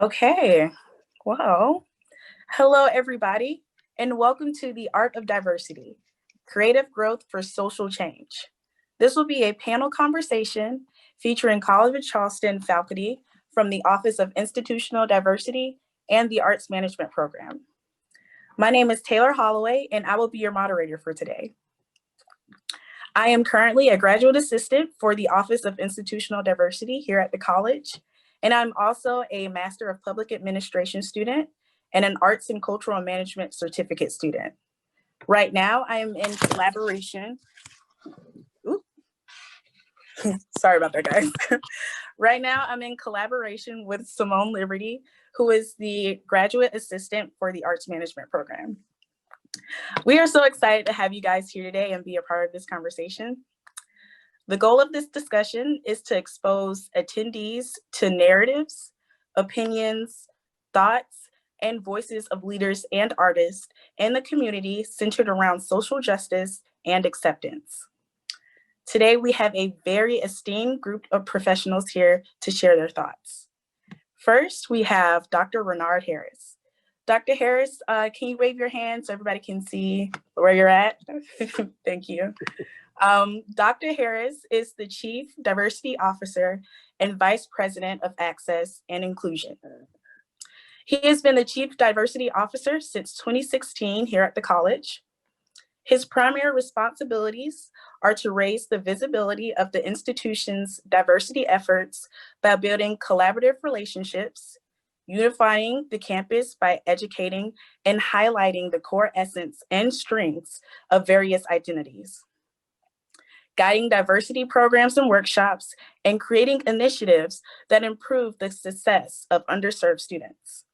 Okay, well, hello everybody, and welcome to the Art of Diversity, Creative Growth for Social Change. This will be a panel conversation featuring College of Charleston faculty from the Office of Institutional Diversity and the Arts Management Program. My name is Taylor Holloway, and I will be your moderator for today. I am currently a graduate assistant for the Office of Institutional Diversity here at the college, and I'm also a Master of Public Administration student and an Arts and Cultural Management certificate student. Right now, I am in collaboration. Sorry about that, guys. Right now, I'm in collaboration with Simone Liberty, who is the graduate assistant for the Arts Management Program. We are so excited to have you guys here today and be a part of this conversation. The goal of this discussion is to expose attendees to narratives, opinions, thoughts, and voices of leaders and artists in the community centered around social justice and acceptance. Today, we have a very esteemed group of professionals here to share their thoughts. First, we have Dr. Rénard Harris. Dr. Harris, can you wave your hand so everybody can see where you're at? Thank you. Dr. Harris is the Chief Diversity Officer and Vice President of Access and Inclusion. He has been the Chief Diversity Officer since 2016 here at the college. His primary responsibilities are to raise the visibility of the institution's diversity efforts by building collaborative relationships, unifying the campus by educating and highlighting the core essence and strengths of various identities, guiding diversity programs and workshops, and creating initiatives that improve the success of underserved students.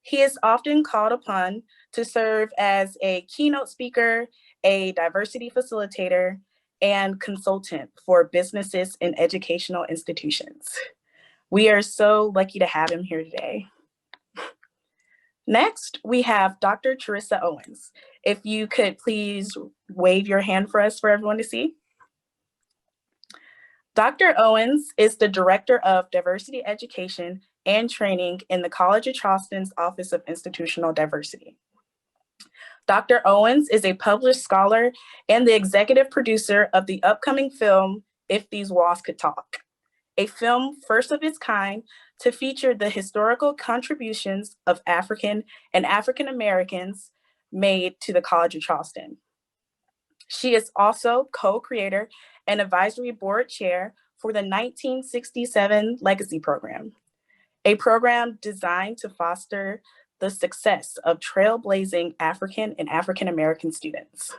He is often called upon to serve as a keynote speaker, a diversity facilitator, and consultant for businesses and educational institutions. We are so lucky to have him here today. Next, we have Dr. Charissa Owens. If you could please wave your hand for us for everyone to see. Dr. Owens is the Director of Diversity Education and Training in the College of Charleston's Office of Institutional Diversity. Dr. Owens is a published scholar and the executive producer of the upcoming film, If These Walls Could Talk, a film first of its kind to feature the historical contributions of African and African Americans made to the College of Charleston. She is also co-creator and advisory board chair for the 1967 Legacy Program, a program designed to foster the success of trailblazing African and African American students.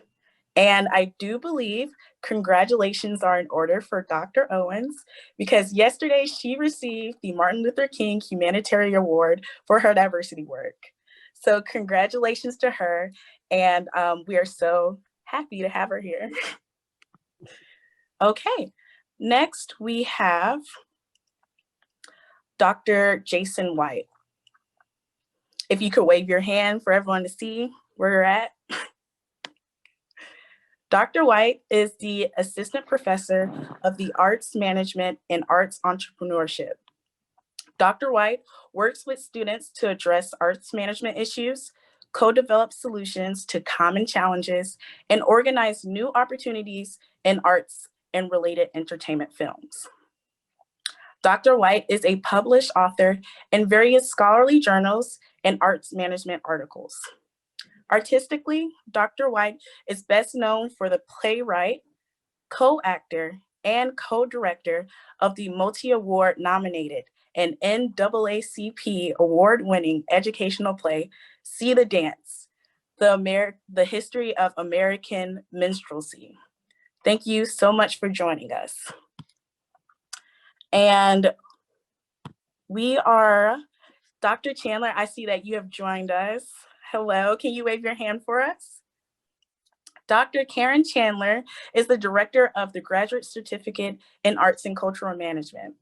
And I do believe congratulations are in order for Dr. Owens, because yesterday she received the Martin Luther King Humanitarian Award for her diversity work. So congratulations to her, and we are so happy to have her here. Okay, next we have Dr. Jason White. If you could wave your hand for everyone to see where you're at. Dr. White is the Assistant Professor of the Arts Management and Arts Entrepreneurship. Dr. White works with students to address arts management issues, co-develop solutions to common challenges, and organize new opportunities in arts and related entertainment films. Dr. White is a published author in various scholarly journals and arts management articles. Artistically, Dr. White is best known for the playwright, co-actor, and co-director of the multi-award nominated and NAACP award-winning educational play, See the Dance, the history of American minstrelsy. Thank you so much for joining us. And we are, Dr. Chandler, I see that you have joined us. Hello, can you wave your hand for us? Dr. Karen Chandler is the Director of the Graduate Certificate in Arts and Cultural Management,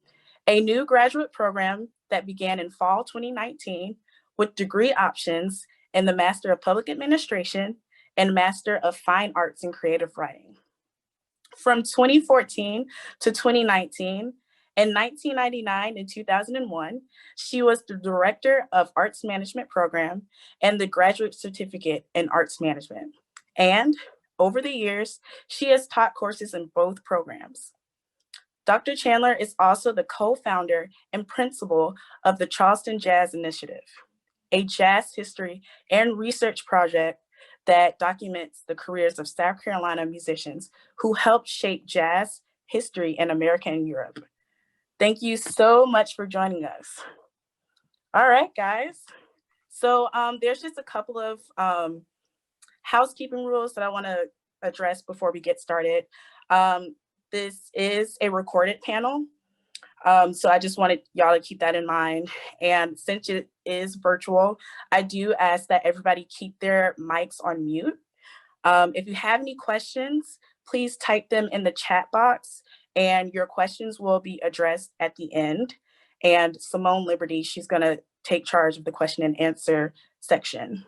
a new graduate program that began in fall 2019 with degree options in the Master of Public Administration and Master of Fine Arts and Creative Writing. From 2014 to 2019, In 1999 and 2001, she was the Director of Arts Management Program and the Graduate Certificate in Arts Management. And over the years, she has taught courses in both programs. Dr. Chandler is also the co-founder and principal of the Charleston Jazz Initiative, a jazz history and research project that documents the careers of South Carolina musicians who helped shape jazz history in America and Europe. Thank you so much for joining us. All right, guys. So there's just a couple of housekeeping rules that I want to address before we get started. This is a recorded panel. So I just wanted y'all to keep that in mind. And since it is virtual, I do ask that everybody keep their mics on mute. If you have any questions, please type them in the chat box and your questions will be addressed at the end. And Simone Liberty, she's gonna take charge of the question and answer section.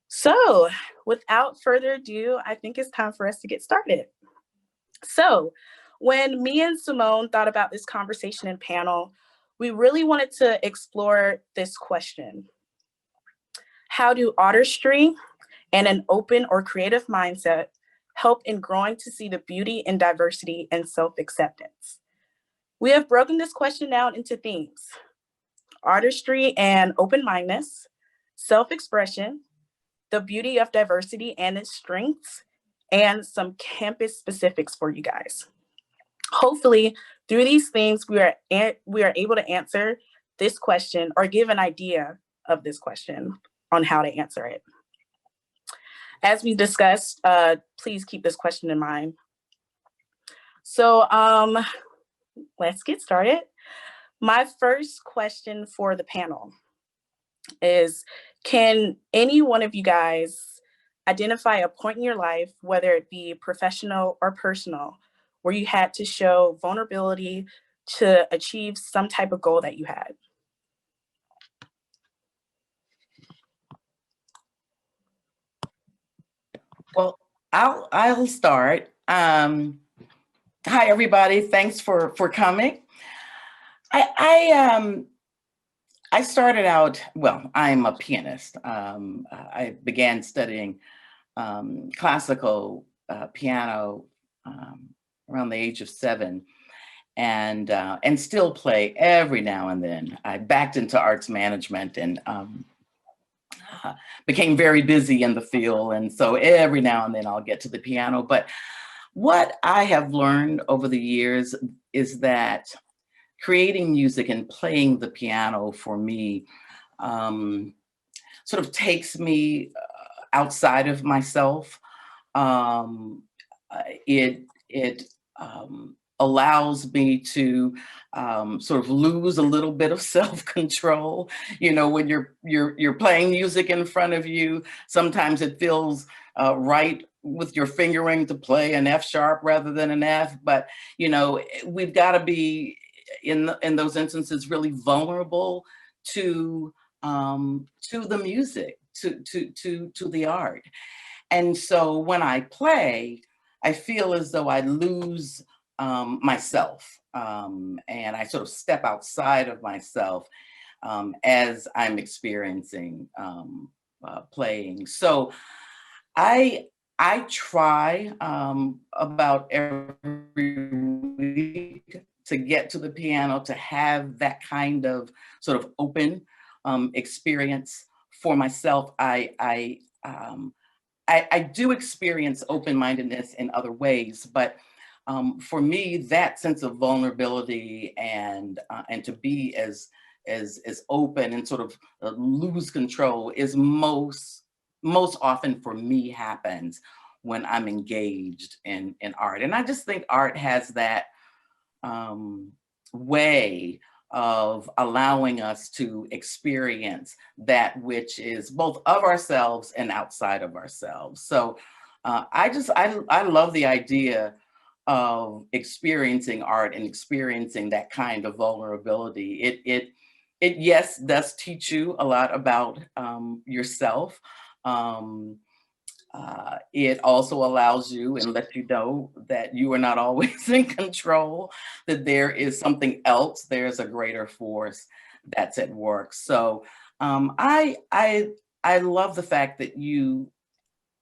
So without further ado, I think it's time for us to get started. So when me and Simone thought about this conversation and panel, we really wanted to explore this question. How do artistry and an open or creative mindset help in growing to see the beauty in diversity and self-acceptance? We have broken this question down into themes: artistry and open-mindedness, self-expression, the beauty of diversity and its strengths, and some campus specifics for you guys. Hopefully, through these themes, we are able to answer this question or give an idea of this question on how to answer it. As we discussed, please keep this question in mind. So let's get started. My first question for the panel is, can any one of you guys identify a point in your life, whether it be professional or personal, where you had to show vulnerability to achieve some type of goal that you had? Well, I'll start. Hi, everybody. Thanks for coming. I started out, well, I'm a pianist. I began studying classical piano around the age of 7, and still play every now and then. I backed into arts management and became very busy in the field, and so every now and then I'll get to the piano. But what I have learned over the years is that creating music and playing the piano for me sort of takes me outside of myself. It allows me to sort of lose a little bit of self-control. You know, when you're playing music in front of you, sometimes it feels right with your fingering to play an F sharp rather than an F. But you know, we've got to be in those instances really vulnerable to the music, to the art. And so when I play, I feel as though I lose myself, and I sort of step outside of myself as I'm experiencing playing. So I try about every week to get to the piano, to have that kind of sort of open experience for myself. I do experience open-mindedness in other ways, but for me, that sense of vulnerability and to be as open and sort of lose control is most often for me happens when I'm engaged in art. And I just think art has that way of allowing us to experience that which is both of ourselves and outside of ourselves. So I love the idea of experiencing art and experiencing that kind of vulnerability. It yes, does teach you a lot about yourself. It also allows you and lets you know that you are not always in control, that there is something else, there's a greater force that's at work. So I love the fact that you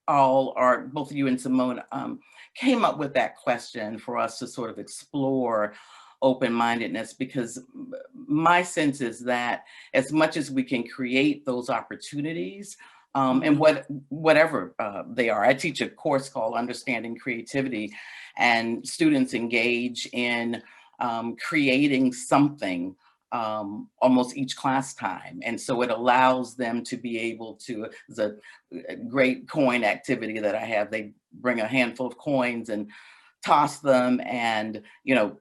all are, both of you and Simone, came up with that question for us to sort of explore open-mindedness, because my sense is that as much as we can create those opportunities, and whatever they are. I teach a course called Understanding Creativity, and students engage in creating something almost each class time. And so it allows them to be able to, it's a great coin activity that I have. They bring a handful of coins and toss them and, you know,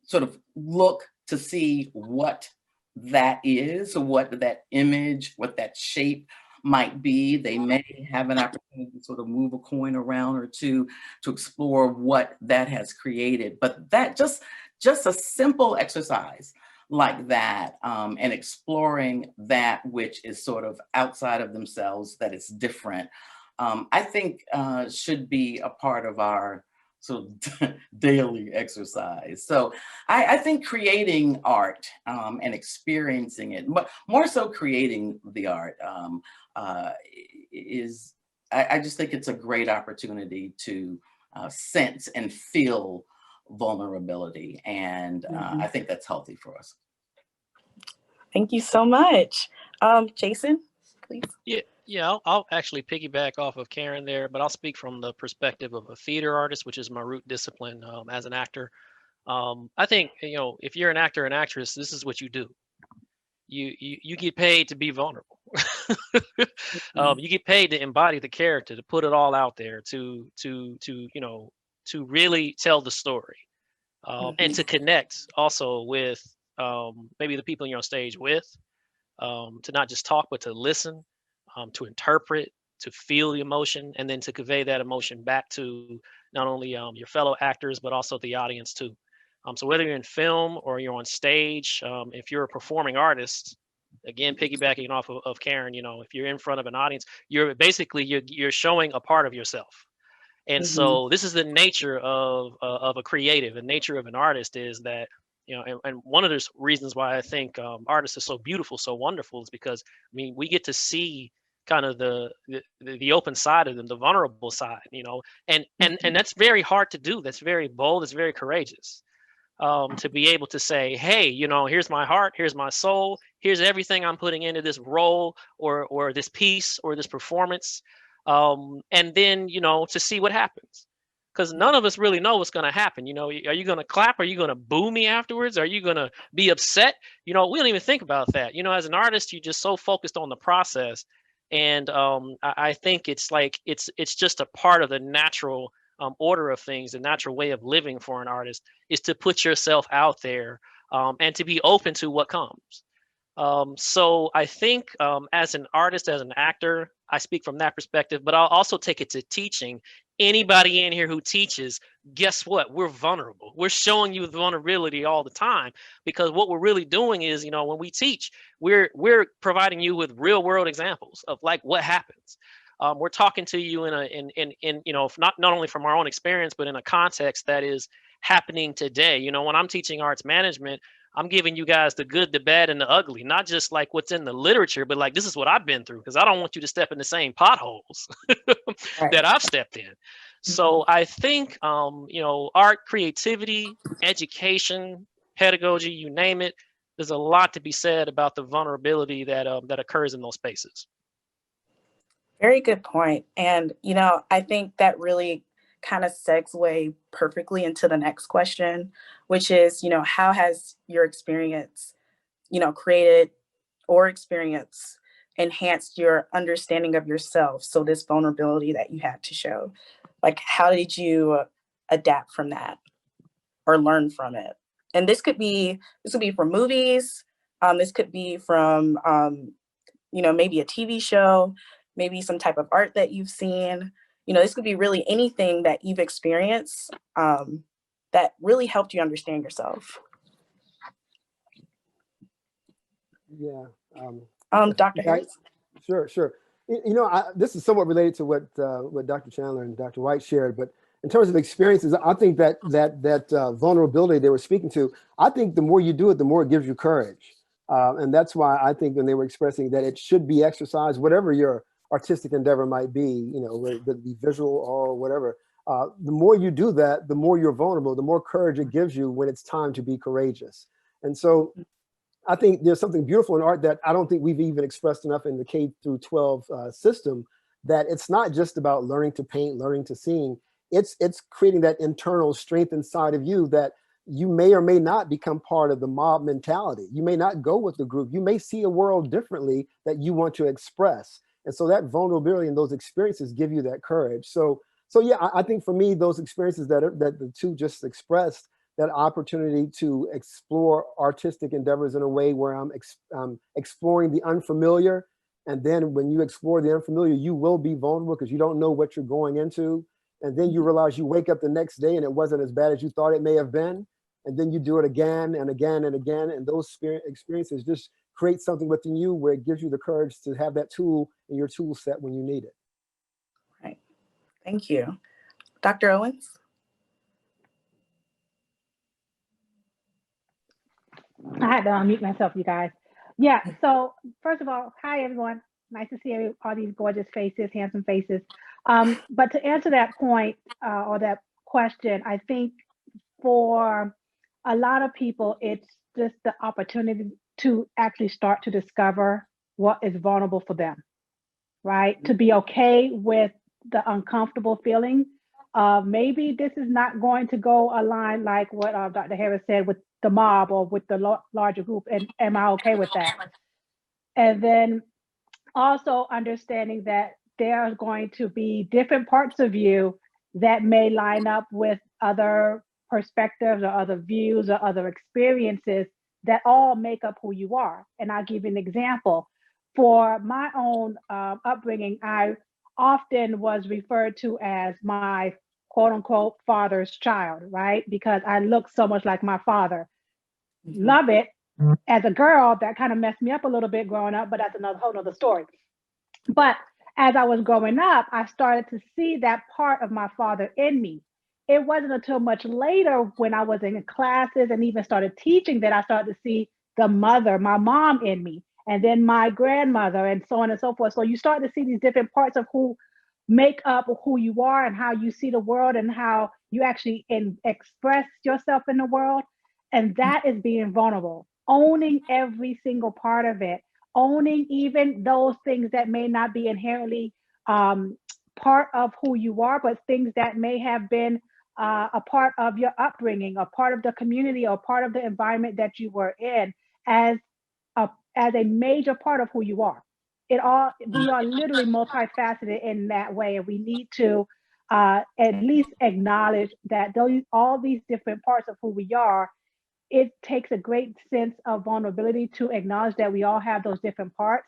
sort of look to see what that is, or what that image, what that shape might be. They may have an opportunity to sort of move a coin around or two to explore what that has created. But that just a simple exercise like that, and exploring that which is sort of outside of themselves, that is different, I think should be a part of our sort of daily exercise. So I think creating art and experiencing it, but more so creating the art, is, I just think it's a great opportunity to sense and feel vulnerability. And I think that's healthy for us. Thank you so much. Jason, please. Yeah, I'll actually piggyback off of Karen there, but I'll speak from the perspective of a theater artist, which is my root discipline as an actor. I think, you know, if you're an actor and actress, this is what you do. You get paid to be vulnerable. You get paid to embody the character, to put it all out there, to you know, to really tell the story, and to connect also with maybe the people you're on stage with, to not just talk but to listen, to interpret, to feel the emotion, and then to convey that emotion back to not only your fellow actors but also the audience too. So whether you're in film or you're on stage, if you're a performing artist, again piggybacking off of Karen, you know, if you're in front of an audience, you're basically you're showing a part of yourself. And so this is the nature of a creative. The nature of an artist is that, you know, and one of the reasons why I think artists are so beautiful, so wonderful, is because, I mean, we get to see kind of the open side of them, the vulnerable side, you know, and that's very hard to do. That's very bold. It's very courageous. To be able to say, hey, you know, here's my heart, here's my soul, here's everything I'm putting into this role or this piece or this performance, and then, you know, to see what happens, because none of us really know what's going to happen. You know, are you going to clap? Are you going to boo me afterwards? Are you going to be upset? You know, we don't even think about that. You know, as an artist, you're just so focused on the process, and I think it's like it's just a part of the natural order of things. The natural way of living for an artist is to put yourself out there, and to be open to what comes. So I think as an artist, as an actor, I speak from that perspective, but I'll also take it to teaching. Anybody in here who teaches, guess what? We're vulnerable. We're showing you the vulnerability all the time, because what we're really doing is, you know, when we teach, we're providing you with real world examples of like what happens. We're talking to you in you know, not only from our own experience, but in a context that is happening today. You know, when I'm teaching arts management, I'm giving you guys the good, the bad, and the ugly, not just like what's in the literature, but like this is what I've been through, because I don't want you to step in the same potholes that I've stepped in. So I think, you know, art, creativity, education, pedagogy, you name it, there's a lot to be said about the vulnerability that that occurs in those spaces. Very good point. And, you know, I think that really kind of segue perfectly into the next question, which is, you know, how has your experience, you know, created or experience enhanced your understanding of yourself? So this vulnerability that you had to show, like, how did you adapt from that or learn from it? And this could be from movies. This could be from, you know, maybe a TV show, maybe some type of art that you've seen. You know, this could be really anything that you've experienced that really helped you understand yourself. Yeah. Dr. Harris? Sure. You know, this is somewhat related to what Dr. Chandler and Dr. White shared, but in terms of experiences, I think that vulnerability they were speaking to, I think the more you do it, the more it gives you courage. And that's why I think when they were expressing that it should be exercised, whatever your artistic endeavor might be, you know, whether it be visual or whatever, the more you do that, the more you're vulnerable, the more courage it gives you when it's time to be courageous. And so I think there's something beautiful in art that I don't think we've even expressed enough in the K through 12 system, that it's not just about learning to paint, learning to sing. It's creating that internal strength inside of you that you may or may not become part of the mob mentality. You may not go with the group. You may see a world differently that you want to express. And so that vulnerability and those experiences give you that courage. So yeah, I think for me, those experiences that the two just expressed, that opportunity to explore artistic endeavors in a way where I'm exploring the unfamiliar. And then when you explore the unfamiliar, you will be vulnerable because you don't know what you're going into. And then you realize you wake up the next day and it wasn't as bad as you thought it may have been. And then you do it again and again and again. And those experiences just create something within you where it gives you the courage to have that tool in your tool set when you need it. Right. Thank you. Dr. Owens? I had to unmute myself, you guys. Yeah, so first of all, hi everyone. Nice to see all these gorgeous faces, handsome faces. But to answer that point or that question, I think for a lot of people, it's just the opportunity to actually start to discover what is vulnerable for them, right? To be okay with the uncomfortable feeling. Maybe this is not going to go align like what Dr. Harris said with the mob or with the larger group, and am I okay with that? And then also understanding that there are going to be different parts of you that may line up with other perspectives or other views or other experiences that all make up who you are. And I'll give you an example. For my own upbringing, I often was referred to as my quote unquote father's child, right? Because I look so much like my father. Mm-hmm. Love it. As a girl, that kind of messed me up a little bit growing up, but that's another whole nother story. But as I was growing up, I started to see that part of my father in me. It wasn't until much later when I was in classes and even started teaching that I started to see the mother, my mom in me, and then my grandmother, and so on and so forth. So you start to see these different parts of who make up who you are and how you see the world and how you actually express yourself in the world. And that is being vulnerable, owning every single part of it, owning even those things that may not be inherently part of who you are, but things that may have been a part of your upbringing, a part of the community, or part of the environment that you were in as a major part of who you are. We are literally multifaceted in that way, and we need to at least acknowledge that all these different parts of who we are. It takes a great sense of vulnerability to acknowledge that we all have those different parts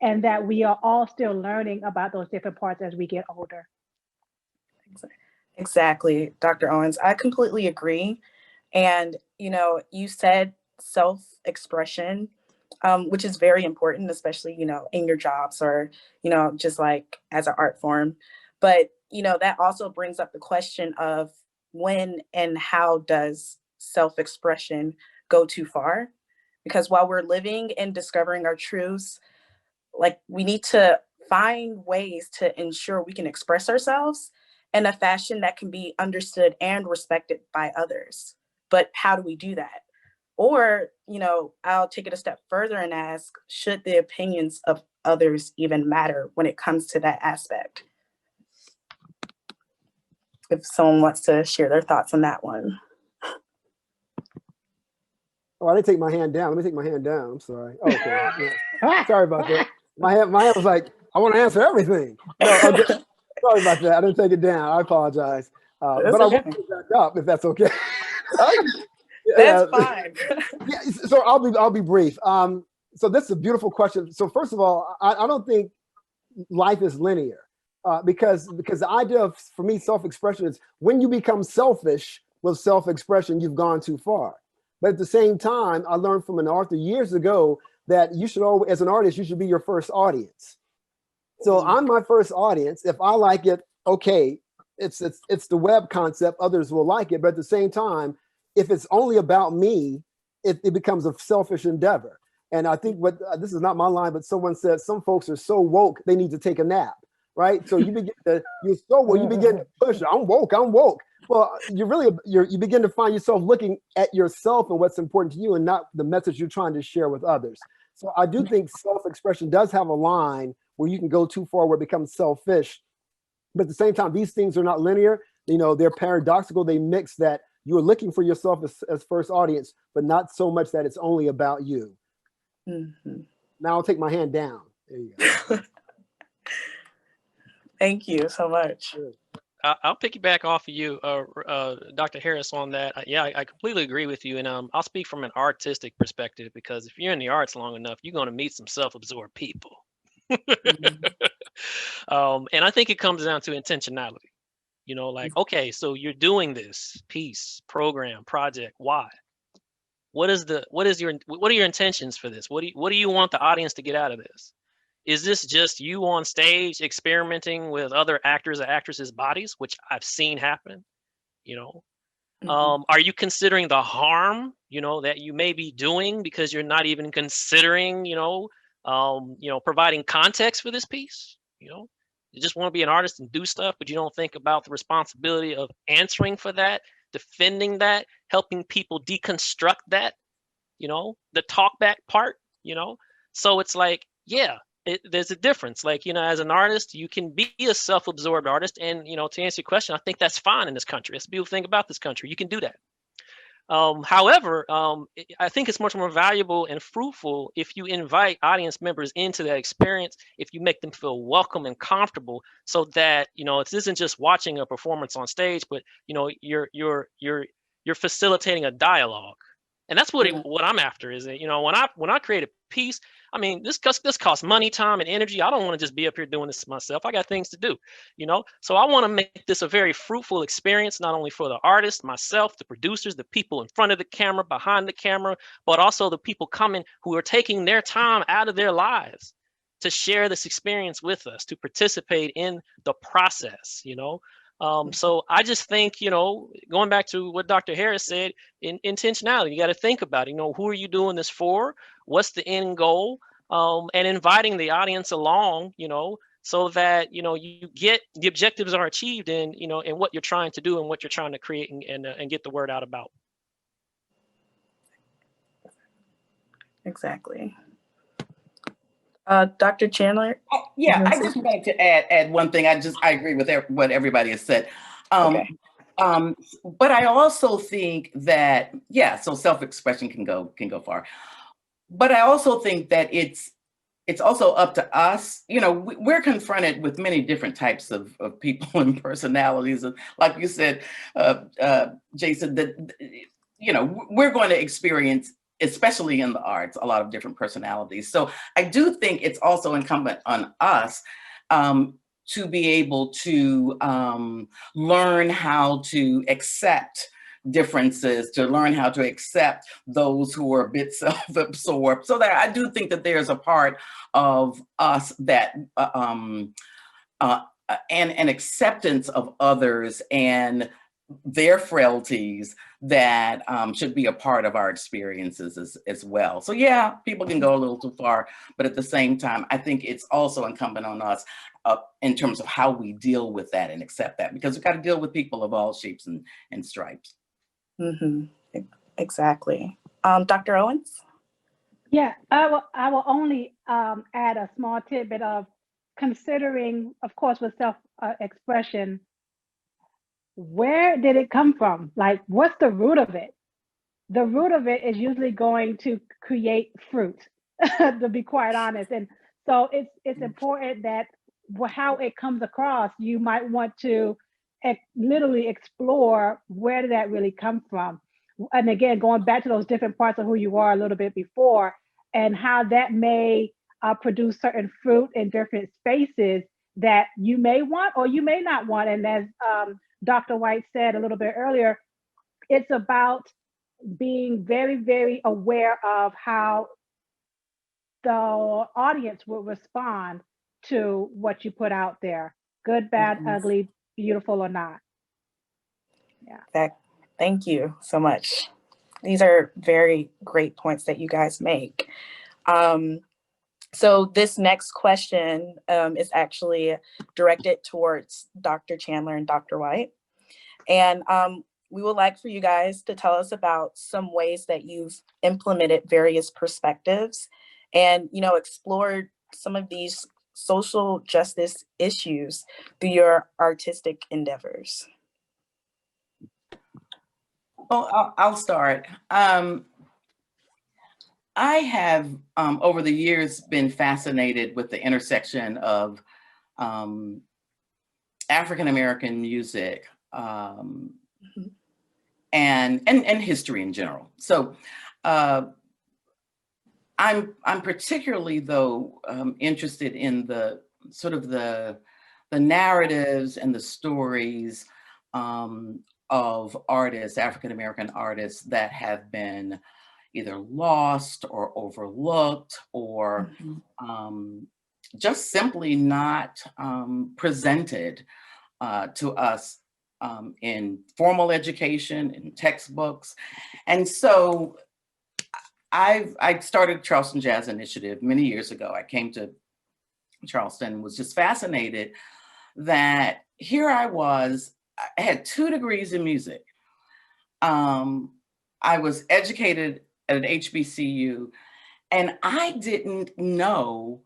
and that we are all still learning about those different parts as we get older. Exactly, Dr. Owens. I completely agree. And, you know, you said self-expression, which is very important, especially, you know, in your jobs or, you know, just like as an art form. But, you know, that also brings up the question of when and how does self-expression go too far? Because while we're living and discovering our truths, like we need to find ways to ensure we can express ourselves in a fashion that can be understood and respected by others. But how do we do that? Or, you know, I'll take it a step further and ask, should the opinions of others even matter when it comes to that aspect? If someone wants to share their thoughts on that one. Oh, I didn't take my hand down. Let me take my hand down. I'm sorry. Oh, okay. Yeah. Sorry about that. My hand was like, I want to answer everything. No, okay. Sorry about that. I didn't take it down. I apologize. But okay. I will put it back up if that's okay. That's fine. Yeah, so I'll be brief. So this is a beautiful question. So first of all, I don't think life is linear because the idea of, for me, self-expression is when you become selfish with self-expression, you've gone too far. But at the same time, I learned from an author years ago that you should always, as an artist, you should be your first audience. So I'm my first audience. If I like it, okay, it's the web concept. Others will like it, but at the same time, if it's only about me, it becomes a selfish endeavor. And I think what this is not my line, but someone said some folks are so woke they need to take a nap, right? So you begin to you begin to push. I'm woke. Well, you begin to find yourself looking at yourself and what's important to you, and not the message you're trying to share with others. So I do think self-expression does have a line where you can go too far where it becomes selfish. But at the same time, these things are not linear. They're paradoxical. They mix that you're looking for yourself as first audience, but not so much that it's only about you. Mm-hmm. Now I'll take my hand down. There you go. Thank you so much. Good. I'll piggyback off of you, Dr. Harris, on that. Yeah, I completely agree with you. And I'll speak from an artistic perspective, because if you're in the arts long enough, you're going to meet some self-absorbed people. Mm-hmm. And I think it comes down to intentionality. Like, okay, so you're doing this piece, program, project. Why? What are your intentions for this? What do you want the audience to get out of this? Is this just you on stage experimenting with other actors or actresses' bodies, which I've seen happen? Mm-hmm. Are you considering the harm, that you may be doing because you're not even considering, providing context for this piece? You just want to be an artist and do stuff, but you don't think about the responsibility of answering for that, defending that, helping people deconstruct that, the talk back part, So it's like, yeah, there's a difference. Like, as an artist, you can be a self-absorbed artist. And, to answer your question, I think that's fine in this country. That's the beautiful thing about this country. You can do that. However, I think it's much more valuable and fruitful if you invite audience members into that experience, if you make them feel welcome and comfortable, so that, it isn't just watching a performance on stage, but, you're facilitating a dialogue. And that's what I'm after is that, when I create a piece, I mean, this costs money, time, and energy. I don't want to just be up here doing this myself. I got things to do, So I want to make this a very fruitful experience, not only for the artist, myself, the producers, the people in front of the camera, behind the camera, but also the people coming who are taking their time out of their lives to share this experience with us, to participate in the process, So I just think, going back to what Dr. Harris said, intentionality, you got to think about it. Who are you doing this for? What's the end goal? And inviting the audience along, so that, you get the objectives are achieved in, in what you're trying to do and what you're trying to create and get the word out about. Exactly. Dr. Chandler? Yeah, I just wanted to add one thing. I agree with what everybody has said. Okay. But I also think that, so self-expression can go far. But I also think that it's also up to us. We're confronted with many different types of people and personalities. And like you said, Jason, that, we're going to experience, especially in the arts, a lot of different personalities. So I do think it's also incumbent on us to be able to learn how to accept differences, to learn how to accept those who are a bit self-absorbed. So that I do think that there's a part of us that and an acceptance of others and their frailties that should be a part of our experiences as well. So yeah, people can go a little too far, but at the same time, I think it's also incumbent on us in terms of how we deal with that and accept that, because we've got to deal with people of all shapes and stripes. Mm-hmm. Exactly. Dr. Owens? Yeah, I will only add a small tidbit of considering, of course, with self-expression, where did it come from? Like, what's the root of it? The root of it is usually going to create fruit, to be quite honest. And so it's important that how it comes across, you might want to literally explore where did that really come from. And again, going back to those different parts of who you are a little bit before, and how that may produce certain fruit in different spaces that you may want or you may not want. And as Dr. White said a little bit earlier, it's about being very, very aware of how the audience will respond to what you put out there, good, bad, ugly, beautiful or not. Yeah. Thank you so much. These are very great points that you guys make. So this next question is actually directed towards Dr. Chandler and Dr. White. And we would like for you guys to tell us about some ways that you've implemented various perspectives and, explored some of these social justice issues through your artistic endeavors. Well, I'll start. I have, over the years, been fascinated with the intersection of African-American music and history in general. So I'm particularly, though, interested in the sort of the narratives and the stories of artists, African-American artists, that have been either lost or overlooked or just simply not presented to us in formal education, in textbooks. And so I started Charleston Jazz Initiative many years ago. I came to Charleston, was just fascinated that here I was, I had 2 degrees in music. I was educated at an HBCU, and I didn't know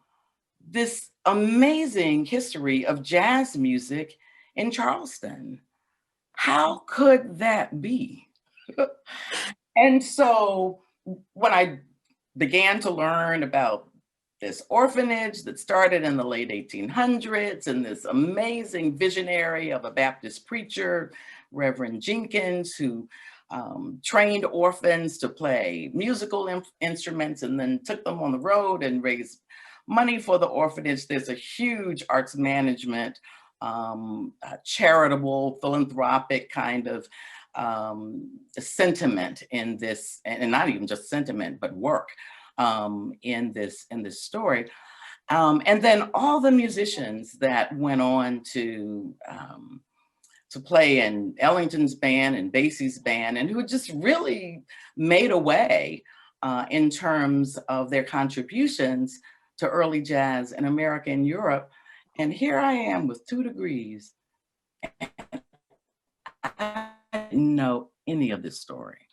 this amazing history of jazz music in Charleston. How could that be? And so when I began to learn about this orphanage that started in the late 1800s and this amazing visionary of a Baptist preacher, Reverend Jenkins, who trained orphans to play musical instruments and then took them on the road and raised money for the orphanage. There's a huge arts management, charitable, philanthropic kind of sentiment in this, and not even just sentiment, but work in this story. And then all the musicians that went on to play in Ellington's band and Basie's band, and who just really made a way in terms of their contributions to early jazz in America and Europe. And here I am with 2 degrees. I didn't know any of this story.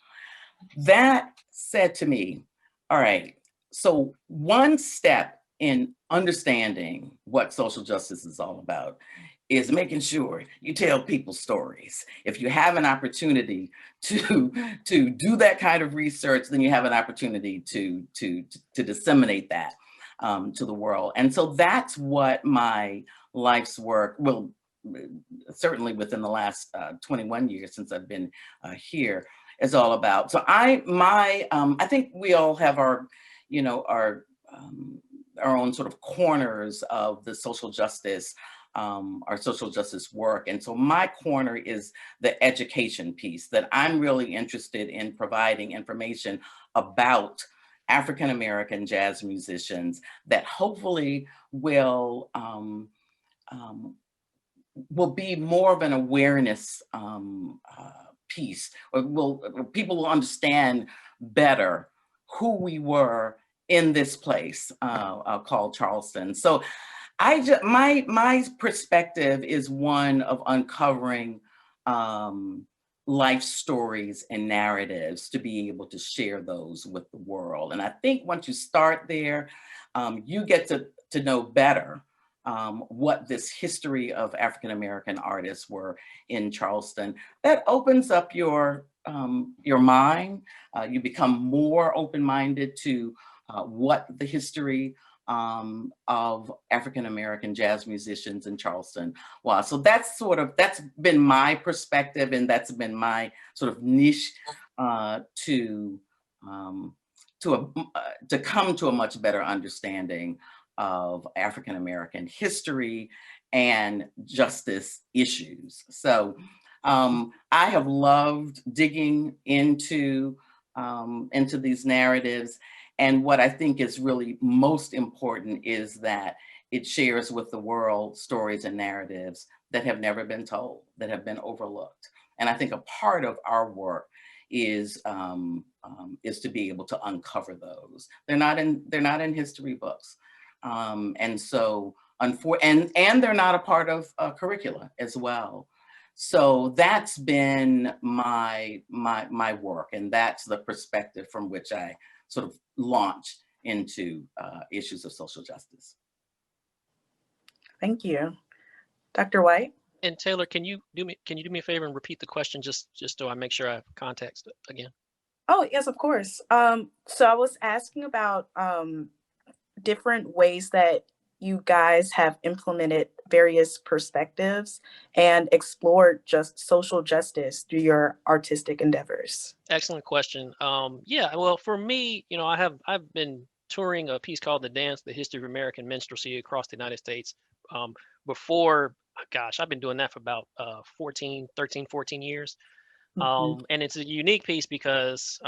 That said to me, all right, so one step in understanding what social justice is all about is making sure you tell people stories. If you have an opportunity to do that kind of research, then you have an opportunity to disseminate that to the world. And so that's what my life's work, well, certainly within the last 21 years since I've been here, is all about. So I think we all have our, our own sort of corners of the social justice, our social justice work. And so my corner is the education piece, that I'm really interested in providing information about African-American jazz musicians that hopefully will be more of an awareness piece, or people will understand better who we were in this place called Charleston. So my perspective is one of uncovering life stories and narratives to be able to share those with the world. And I think once you start there, you get to know better what this history of African-American artists were in Charleston. That opens up your mind. You become more open-minded to what the history of African-American jazz musicians in Charleston was. So that's been my perspective, and that's been my sort of niche to come to a much better understanding of African-American history and justice issues. So I have loved digging into these narratives. And what I think is really most important is that it shares with the world stories and narratives that have never been told, that have been overlooked. And I think a part of our work is to be able to uncover those. They're not in history books, and so and they're not a part of curricula as well. So that's been my work, and that's the perspective from which I sort of launch into issues of social justice. Thank you. Dr. White? And Taylor, can you do me a favor and repeat the question just so I make sure I have context again? Oh, yes, of course. So I was asking about different ways that you guys have implemented various perspectives and explored just social justice through your artistic endeavors. Excellent question. Yeah, well, for me, I've been touring a piece called The Dance, The History of American Minstrelsy across the United States. Before, gosh, I've been doing that for about 14 years. And it's a unique piece because,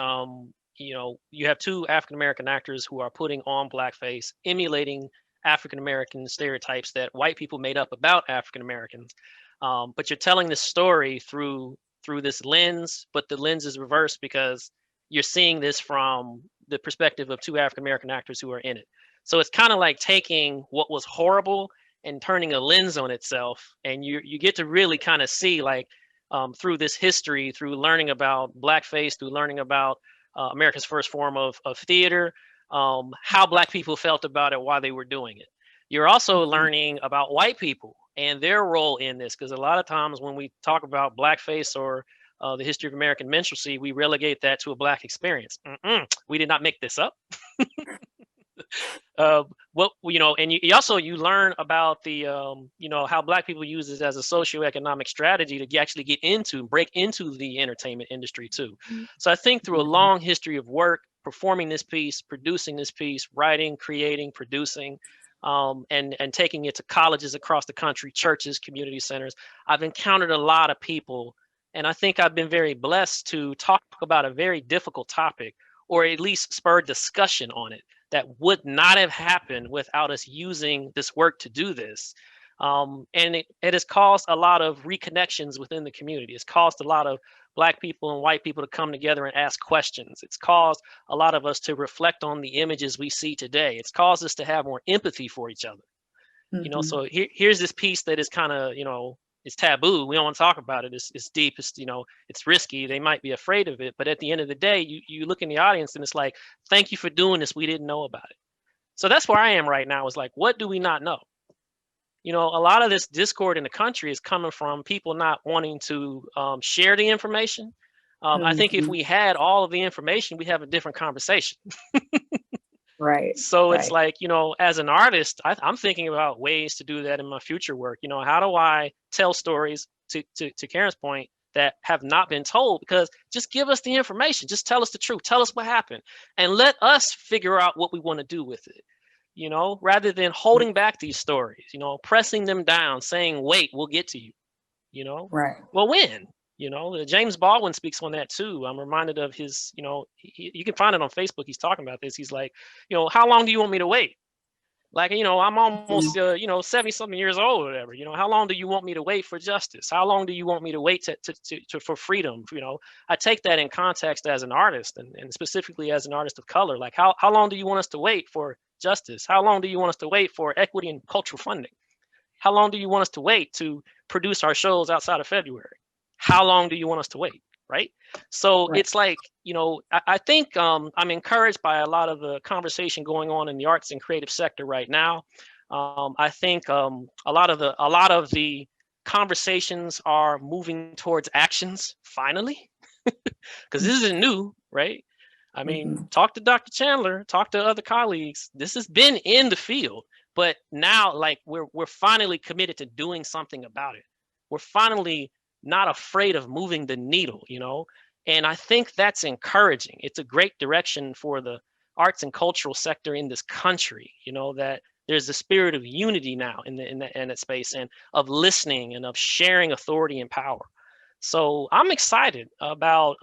you have two African-American actors who are putting on blackface, emulating African-American stereotypes that white people made up about African-Americans. But you're telling this story through this lens, but the lens is reversed because you're seeing this from the perspective of two African-American actors who are in it. So it's kind of like taking what was horrible and turning a lens on itself. And you get to really kind of see, like, through this history, through learning about blackface, through learning about America's first form of theater, how Black people felt about it while they were doing it. You're also learning about white people and their role in this, because a lot of times when we talk about blackface or the history of American minstrelsy, we relegate that to a Black experience. We did not make this up. And you learn about the, how Black people use this as a socioeconomic strategy to actually break into the entertainment industry too. So I think through a long history of work, performing this piece, producing this piece, writing, creating, producing, and taking it to colleges across the country, churches, community centers, I've encountered a lot of people. And I think I've been very blessed to talk about a very difficult topic, or at least spur discussion on it, that would not have happened without us using this work to do this. And it has caused a lot of reconnections within the community. It's caused a lot of Black people and white people to come together and ask questions. It's caused a lot of us to reflect on the images we see today. It's caused us to have more empathy for each other. So here's this piece that is kind of, it's taboo. We don't want to talk about it. It's deep. It's risky. They might be afraid of it. But at the end of the day, you look in the audience and it's like, thank you for doing this. We didn't know about it. So that's where I am right now. Is like, what do we not know? A lot of this discord in the country is coming from people not wanting to share the information. I think if we had all of the information, we'd have a different conversation. Right. So it's like, as an artist, I'm thinking about ways to do that in my future work. How do I tell stories, to Karen's point, that have not been told? Because just give us the information. Just tell us the truth. Tell us what happened. And let us figure out what we want to do with it, rather than holding back these stories, pressing them down, saying, wait, we'll get to you, Right. Well, when? James Baldwin speaks on that too. I'm reminded of his, you can find it on Facebook. He's talking about this. He's like, how long do you want me to wait? Like, I'm almost, 70 something years old or whatever. How long do you want me to wait for justice? How long do you want me to wait for freedom? I take that in context as an artist and specifically as an artist of color. Like, how long do you want us to wait for justice? How long do you want us to wait for equity and cultural funding? How long do you want us to wait to produce our shows outside of February? How long do you want us to wait? Right. So It's like, I think I'm encouraged by a lot of the conversation going on in the arts and creative sector right now. I think a lot of the conversations are moving towards actions finally, because this isn't new, right? I mean, talk to Dr. Chandler, talk to other colleagues. This has been in the field, but now, like, we're finally committed to doing something about it. We're finally not afraid of moving the needle, and I think that's encouraging. It's a great direction for the arts and cultural sector in this country, that there's a spirit of unity now in that space, and of listening and of sharing authority and power. So I'm excited about,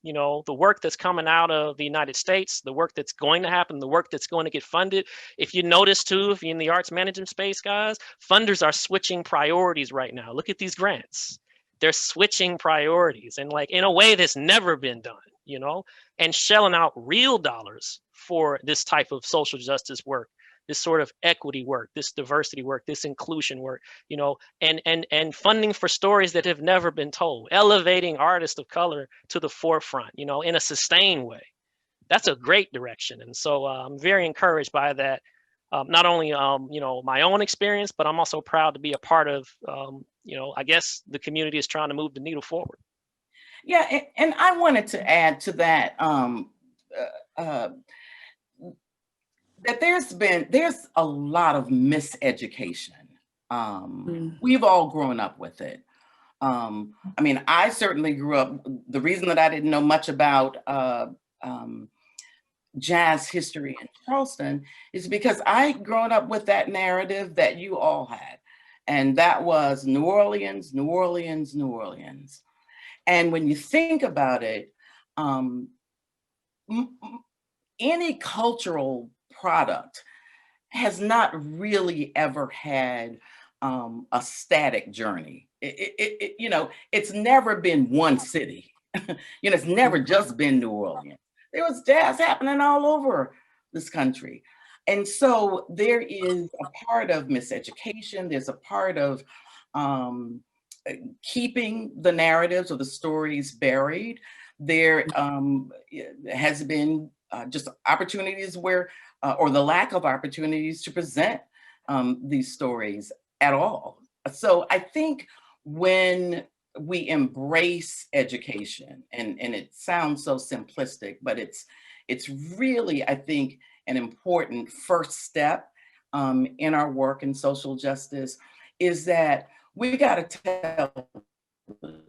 you know, the work that's coming out of the United States, the work that's going to happen, the work that's going to get funded. If you notice too, if you're in the arts management space, guys, funders are switching priorities right now. Look at these grants. They're switching priorities, and like in a way that's never been done, you know, and shelling out real dollars for this type of social justice work, this sort of equity work, this diversity work, this inclusion work, you know, and funding for stories that have never been told, elevating artists of color to the forefront, you know, in a sustained way. That's a great direction. And so I'm very encouraged by that. Not only, you know, my own experience, but I'm also proud to be a part of, you know, I guess the community is trying to move the needle forward. Yeah, and I wanted to add to that, that there's a lot of miseducation. We've all grown up with it. I mean, I certainly grew up, the reason that I didn't know much about jazz history in Charleston is because I grown up with that narrative that you all had. And that was New Orleans, New Orleans, New Orleans. And when you think about it, any cultural product has not really ever had a static journey. You know, it's never been one city. You know, it's never just been New Orleans. There was jazz happening all over this country. And so there is a part of miseducation. There's a part of keeping the narratives or the stories buried. There has been just opportunities where, or the lack of opportunities to present these stories at all. So I think when we embrace education, and it sounds so simplistic, but it's really, I think, an important first step in our work in social justice, is that we got to tell the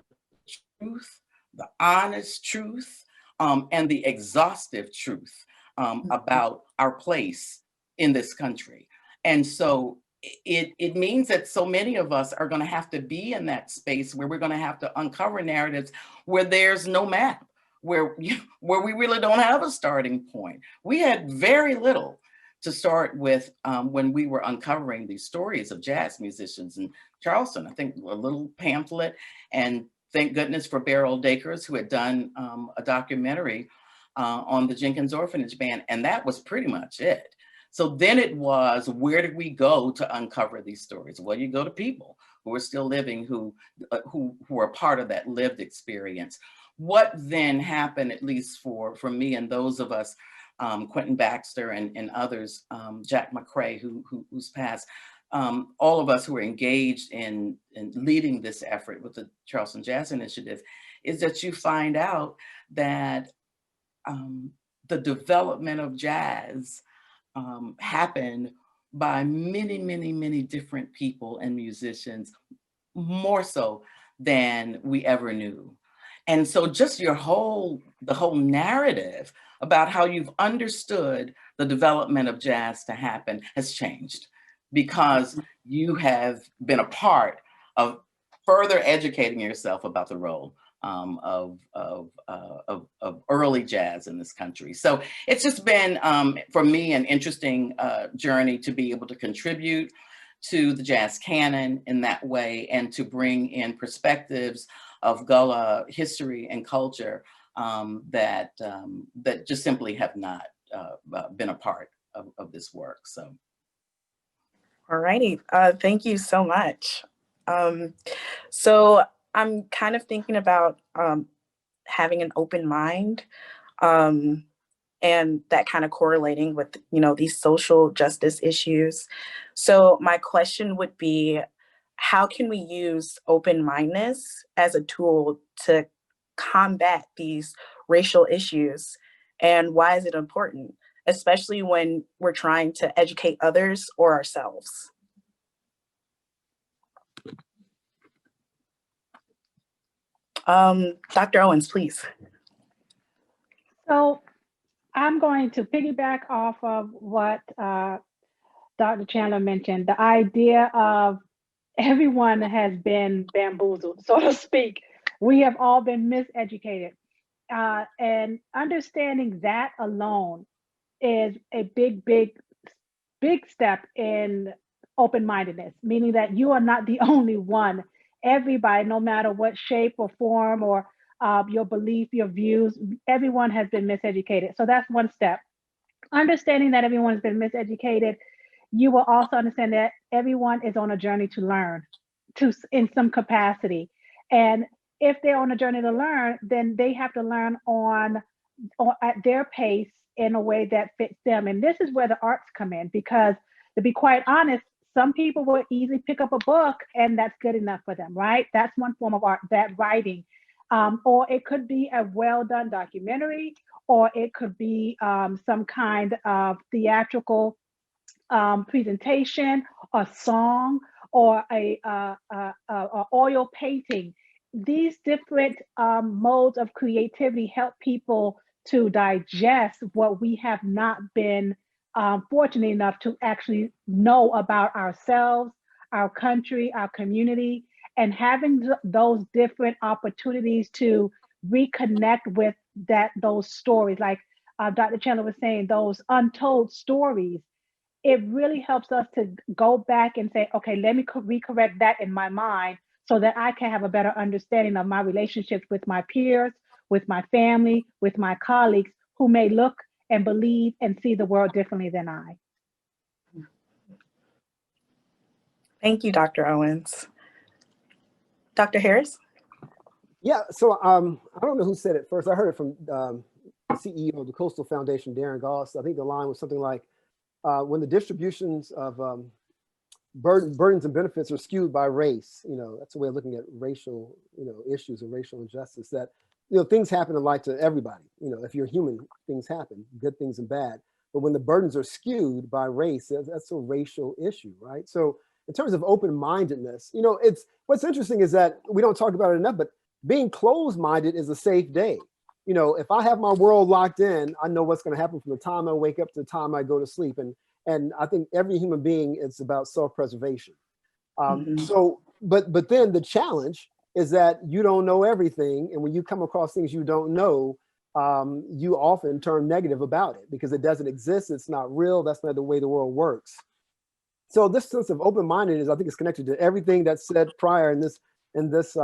truth, the honest truth, and the exhaustive truth about our place in this country. And so it means that so many of us are going to have to be in that space where we're going to have to uncover narratives where there's no map, where we really don't have a starting point. We had very little to start with when we were uncovering these stories of jazz musicians in Charleston. I think a little pamphlet, and thank goodness for Beryl Dakers, who had done a documentary on the Jenkins Orphanage Band, and that was pretty much it. So then it was, where did we go to uncover these stories? Well, you go to people who are still living, who are part of that lived experience. What then happened, at least for me and those of us, Quentin Baxter and others, Jack McCrae, who's passed, all of us who are engaged in leading this effort with the Charleston Jazz Initiative, is that you find out that the development of jazz happened by many, many, many different people and musicians, more so than we ever knew. And so just the whole narrative about how you've understood the development of jazz to happen has changed, because you have been a part of further educating yourself about the role of early jazz in this country. So it's just been, for me, an interesting journey to be able to contribute to the jazz canon in that way, and to bring in perspectives of Gullah history and culture that just simply have not been a part of this work. So. All righty, thank you so much. So I'm kind of thinking about having an open mind, and that kind of correlating with, you know, these social justice issues. So my question would be, how can we use open-mindedness as a tool to combat these racial issues? And why is it important, especially when we're trying to educate others or ourselves? Dr. Owens, please. So I'm going to piggyback off of what Dr. Chandler mentioned, the idea of everyone has been bamboozled, so to speak, We have all been miseducated. And understanding that alone is a big step in open-mindedness, meaning that you are not the only one. Everybody, no matter what shape or form or your belief, your views, everyone has been miseducated. So that's one step. Understanding that everyone has been miseducated, you will also understand that everyone is on a journey to learn in some capacity. And if they're on a journey to learn, then they have to learn on at their pace in a way that fits them. And this is where the arts come in, because to be quite honest, some people will easily pick up a book and that's good enough for them, right? That's one form of art, that writing. Or it could be a well-done documentary, or it could be some kind of theatrical presentation, a song, or a oil painting. These different modes of creativity help people to digest what we have not been fortunate enough to actually know about ourselves, our country, our community, and having those different opportunities to reconnect with those stories, like Dr. Chandler was saying, those untold stories. It really helps us to go back and say, okay, let me recorrect that in my mind so that I can have a better understanding of my relationships with my peers, with my family, with my colleagues who may look and believe and see the world differently than I. Thank you, Dr. Owens. Dr. Harris? Yeah, so I don't know who said it first. I heard it from the CEO of the Coastal Foundation, Darren Goss. I think the line was something like, when the distributions of burdens and benefits are skewed by race, that's a way of looking at racial, issues and racial injustice, that, things happen in life to everybody. If you're human, things happen, good things and bad. But when the burdens are skewed by race, that's a racial issue, right? So in terms of open-mindedness, what's interesting is that we don't talk about it enough, but being closed-minded is a safe day. If I have my world locked in, I know what's going to happen from the time I wake up to the time I go to sleep. And I think every human being is about self-preservation. So, but then the challenge is that you don't know everything. And when you come across things you don't know, you often turn negative about it because it doesn't exist. It's not real. That's not the way the world works. So this sense of open-mindedness, I think, is connected to everything that's said prior in this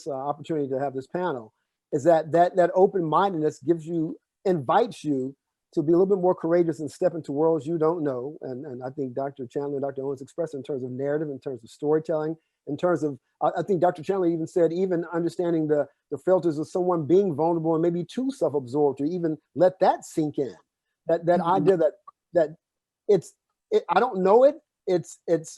opportunity to have this panel. Is that open-mindedness invites you to be a little bit more courageous and step into worlds you don't know. And I think Dr. Chandler and Dr. Owens expressed it in terms of narrative, in terms of storytelling, in terms of, I think Dr. Chandler even said, even understanding the filters of someone being vulnerable and maybe too self-absorbed, to even let that sink in. That idea that I don't know it,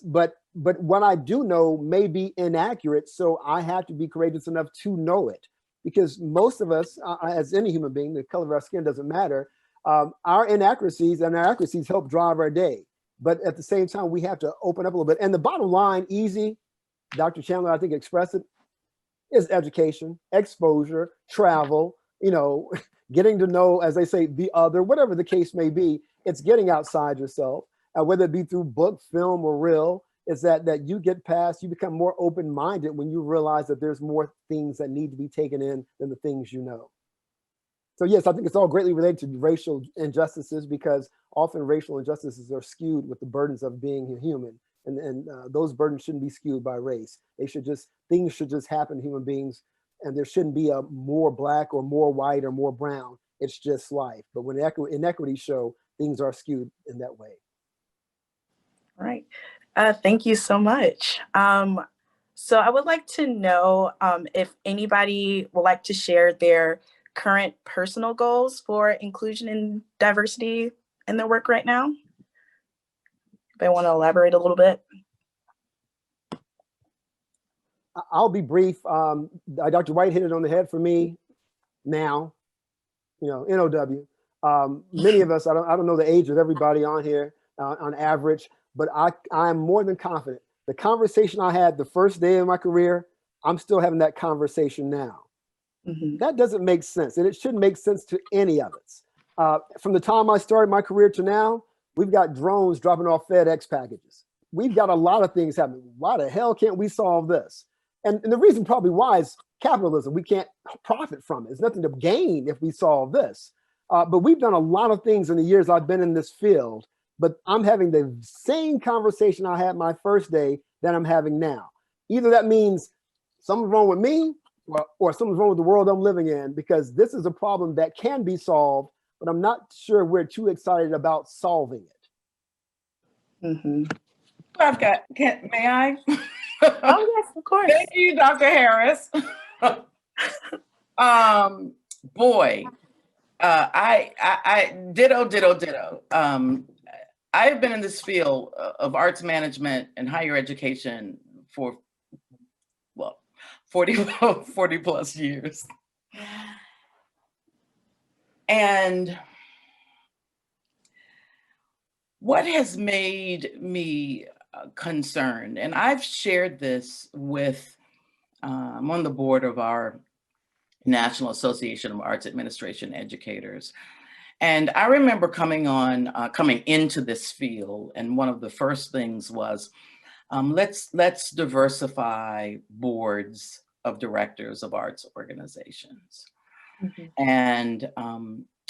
but what I do know may be inaccurate. So I have to be courageous enough to know it. Because most of us, as any human being, the color of our skin doesn't matter. Our inaccuracies and our accuracies help drive our day. But at the same time, we have to open up a little bit. And the bottom line, easy, Dr. Chandler, I think, expressed it, is education, exposure, travel, getting to know, as they say, the other, whatever the case may be. It's getting outside yourself, whether it be through book, film, or reel. Is that you get past, you become more open-minded when you realize that there's more things that need to be taken in than the things you know. So yes, I think it's all greatly related to racial injustices, because often racial injustices are skewed with the burdens of being human. And those burdens shouldn't be skewed by race. Things should just happen to human beings, and there shouldn't be a more black or more white or more brown. It's just life. But when inequities show, things are skewed in that way. All right. Thank you so much. So I would like to know if anybody would like to share their current personal goals for inclusion and diversity in their work right now. If I want to elaborate a little bit. I'll be brief. Dr. White hit it on the head for me now, NOW. Many of us, I don't know the age of everybody on here on average, but I am more than confident. The conversation I had the first day of my career, I'm still having that conversation now. That doesn't make sense, and it shouldn't make sense to any of us. From the time I started my career to now, we've got drones dropping off FedEx packages. We've got a lot of things happening. Why the hell can't we solve this? And the reason probably why is capitalism. We can't profit from it. There's nothing to gain if we solve this. But we've done a lot of things in the years I've been in this field, but I'm having the same conversation I had my first day that I'm having now. Either that means something's wrong with me or something's wrong with the world I'm living in, because this is a problem that can be solved, but I'm not sure we're too excited about solving it. Mm-hmm. May I? Oh, yes, of course. Thank you, Dr. Harris. Boy, I ditto. I've been in this field of arts management and higher education for, well, 40 plus years. And what has made me concerned, and I've shared this with, I'm on the board of our National Association of Arts Administration Educators. And I remember coming into this field, and one of the first things was, let's diversify boards of directors of arts organizations. Mm-hmm. And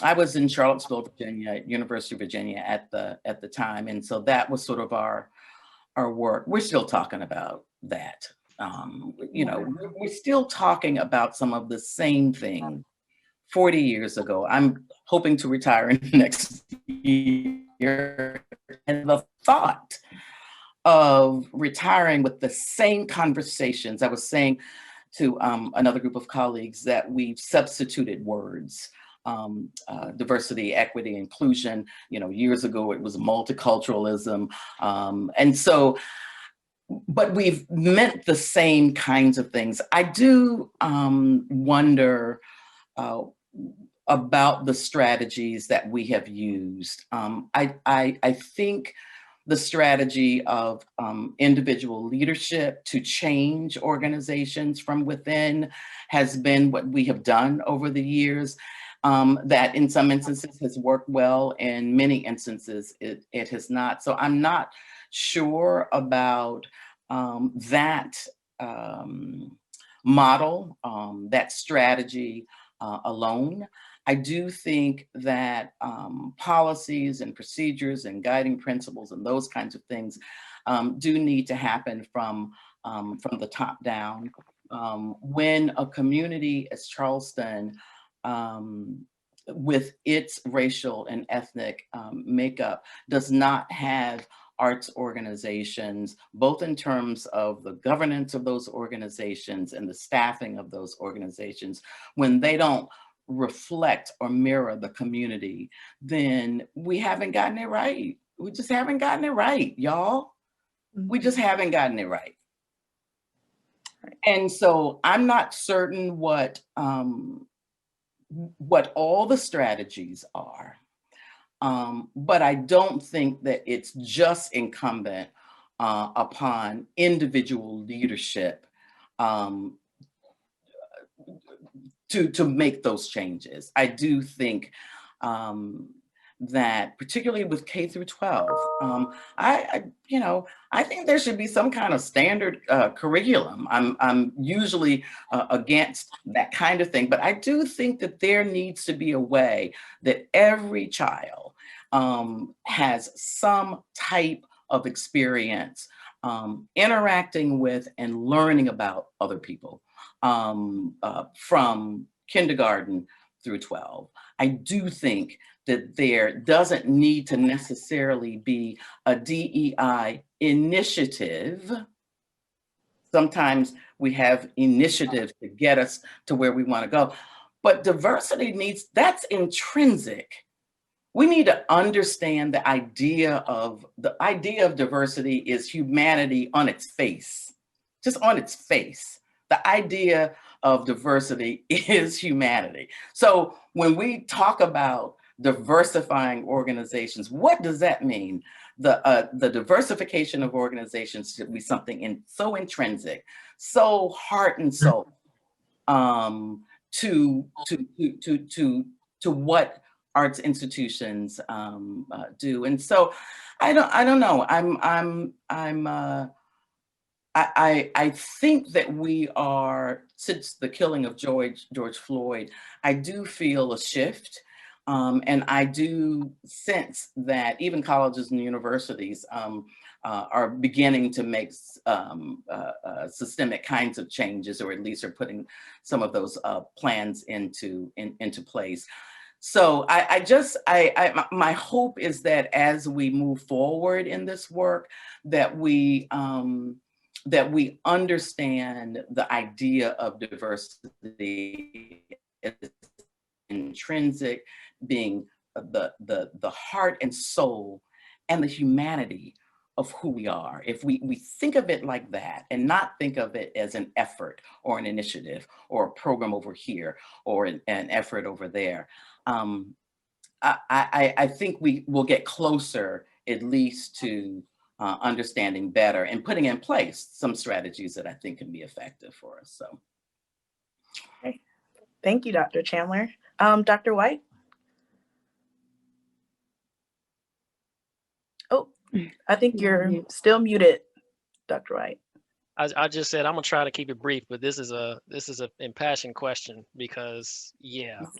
I was in Charlottesville, Virginia, University of Virginia at the time, and so that was sort of our work. We're still talking about that. You know, we're still talking about some of the same things 40 years ago. I'm hoping to retire in the next year, and the thought of retiring with the same conversations. I was saying to another group of colleagues that we've substituted words. Diversity, equity, inclusion. You know, years ago it was multiculturalism, and so, but we've meant the same kinds of things. I do wonder about the strategies that we have used. I think the strategy of individual leadership to change organizations from within has been what we have done over the years. That in some instances has worked well, in many instances it has not. So I'm not sure about that model, that strategy alone. I do think that policies and procedures and guiding principles and those kinds of things do need to happen from the top down. When a community as Charleston, with its racial and ethnic makeup, does not have arts organizations, both in terms of the governance of those organizations and the staffing of those organizations, when they don't reflect or mirror the community, then we haven't gotten it right. We just haven't gotten it right, y'all. We just haven't gotten it right. And so I'm not certain what all the strategies are, but I don't think that it's just incumbent upon individual leadership to make those changes. I do think that, particularly with K through 12, I think there should be some kind of standard curriculum. I'm usually against that kind of thing, but I do think that there needs to be a way that every child has some type of experience interacting with and learning about other people from kindergarten through 12. I do think that there doesn't need to necessarily be a DEI initiative. Sometimes we have initiatives to get us to where we want to go, but diversity that's intrinsic. We need to understand the idea of diversity is humanity on its face, just on its face. The idea of diversity is humanity. So when we talk about diversifying organizations, what does that mean? The diversification of organizations should be something so intrinsic, so heart and soul, to what arts institutions do. And so I don't know. I think that we are, since the killing of George Floyd, I do feel a shift. And I do sense that even colleges and universities are beginning to make systemic kinds of changes, or at least are putting some of those plans into place. So my hope is that as we move forward in this work, that we understand the idea of diversity as intrinsic, being the heart and soul and the humanity of who we are. If we think of it like that and not think of it as an effort or an initiative or a program over here or an effort over there, I think we will get closer at least to understanding better and putting in place some strategies that I think can be effective for us. So. Okay. Thank you, Dr. Chandler. Dr. White? Oh, I think you're still muted, Dr. White. I just said I'm gonna try to keep it brief, but this is a impassioned question because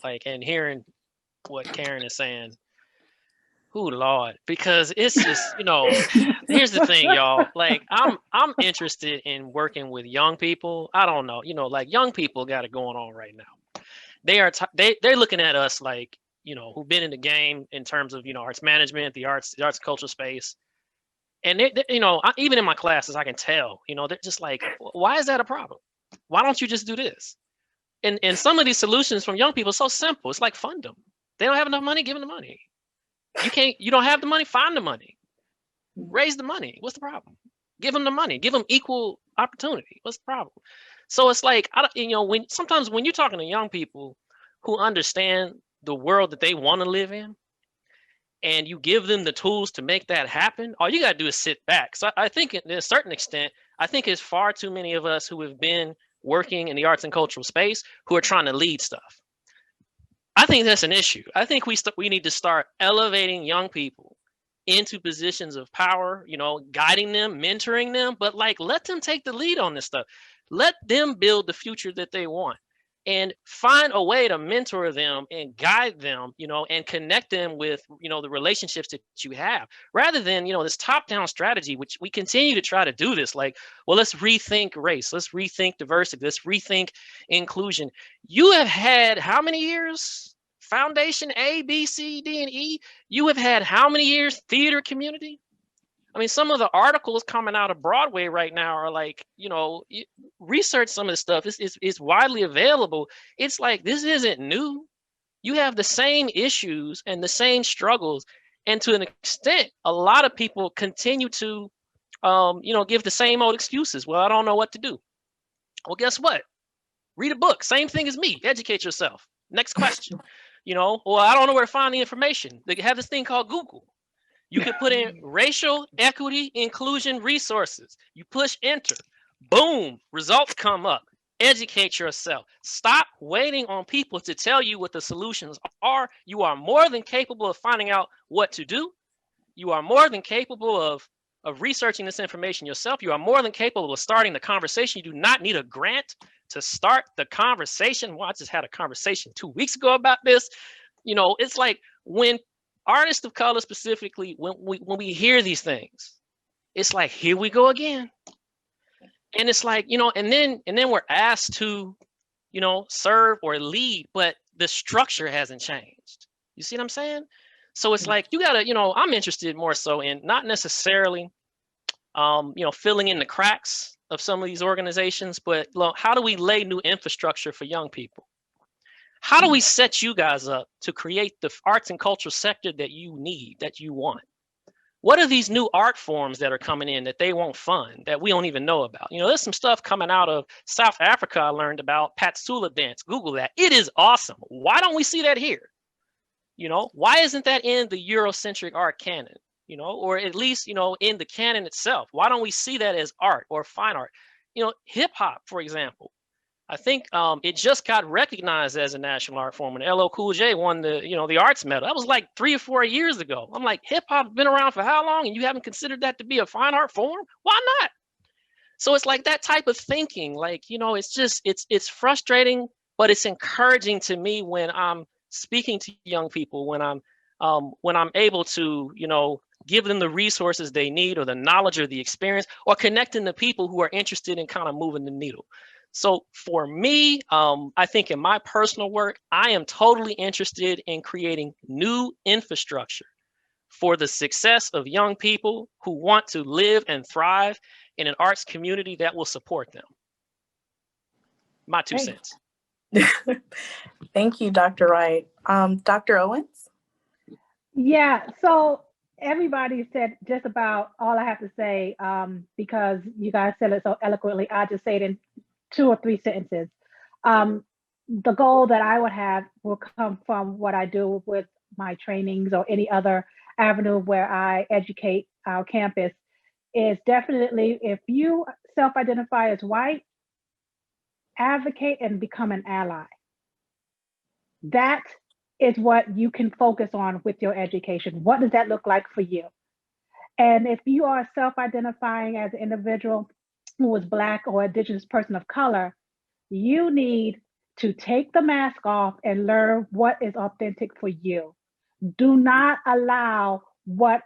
like, and hearing what Karen is saying, oh Lord, because it's just, here's the thing, y'all. Like, I'm interested in working with young people. I don't know, like young people got it going on right now. They're looking at us like, who've been in the game in terms of, arts management, the arts culture space. And even in my classes, I can tell, they're just like, why is that a problem? Why don't you just do this? And some of these solutions from young people are so simple. It's like fund them. They don't have enough money, give them the money. You don't have the money, find the money. Raise the money. What's the problem? Give them the money. Give them equal opportunity. What's the problem? So it's like, sometimes when you're talking to young people who understand the world that they want to live in, and you give them the tools to make that happen, all you got to do is sit back. So I think to a certain extent, I think it's far too many of us who have been working in the arts and cultural space who are trying to lead stuff. I think that's an issue. I think we need to start elevating young people into positions of power, guiding them, mentoring them, but like, let them take the lead on this stuff. Let them build the future that they want. And find a way to mentor them and guide them, and connect them with, the relationships that you have, rather than, this top-down strategy, which we continue to try to do this, like, well, let's rethink race, let's rethink diversity, let's rethink inclusion. You have had how many years? Foundation A, B, C, D, and E. You have had how many years theater community? I mean, some of the articles coming out of Broadway right now are like, research some of the stuff. It's widely available. It's like, this isn't new. You have the same issues and the same struggles. And to an extent, a lot of people continue to, give the same old excuses. Well, I don't know what to do. Well, guess what? Read a book. Same thing as me. Educate yourself. Next question. Well, I don't know where to find the information. They have this thing called Google. You can put in racial equity inclusion resources. You push enter. Boom, results come up. Educate yourself. Stop waiting on people to tell you what the solutions are. You are more than capable of finding out what to do. You are more than capable of researching this information yourself. You are more than capable of starting the conversation. You do not need a grant to start the conversation. Well, I just had a conversation 2 weeks ago about this. It's like when artists of color specifically, when we hear these things, it's like, here we go again. And it's like, and then we're asked to, serve or lead, but the structure hasn't changed. You see what I'm saying? So it's like, you gotta, I'm interested more so in not necessarily, filling in the cracks of some of these organizations, but how do we lay new infrastructure for young people? How do we set you guys up to create the arts and cultural sector that you need, that you want? What are these new art forms that are coming in that they won't fund, that we don't even know about? There's some stuff coming out of South Africa I learned about, Patsula dance. Google that. It is awesome. Why don't we see that here? Why isn't that in the Eurocentric art canon? Or at least, in the canon itself? Why don't we see that as art or fine art? Hip hop, for example. I think it just got recognized as a national art form when LL Cool J won the arts medal. That was like 3 or 4 years ago. I'm like, hip hop's been around for how long, and you haven't considered that to be a fine art form? Why not? So it's like that type of thinking, like, you know, it's just, it's frustrating, but it's encouraging to me when I'm speaking to young people, when I'm able to, you know, give them the resources they need, or the knowledge or the experience, or connecting to people who are interested in kind of moving the needle. So for me, I think in my personal work, I am totally interested in creating new infrastructure for the success of young people who want to live and thrive in an arts community that will support them. My 2 cents. Thank you, Dr. Wright. Dr. Owens? Yeah, so everybody said just about all I have to say, because you guys said it so eloquently. I'll just say it in 2 or 3 sentences. The goal that I would have will come from what I do with my trainings or any other avenue where I educate our campus, is definitely, if you self-identify as white, advocate and become an ally. That is what you can focus on with your education. What does that look like for you? And if you are self-identifying as an individual who is Black or Indigenous person of color, you need to take the mask off and learn what is authentic for you. Do not allow what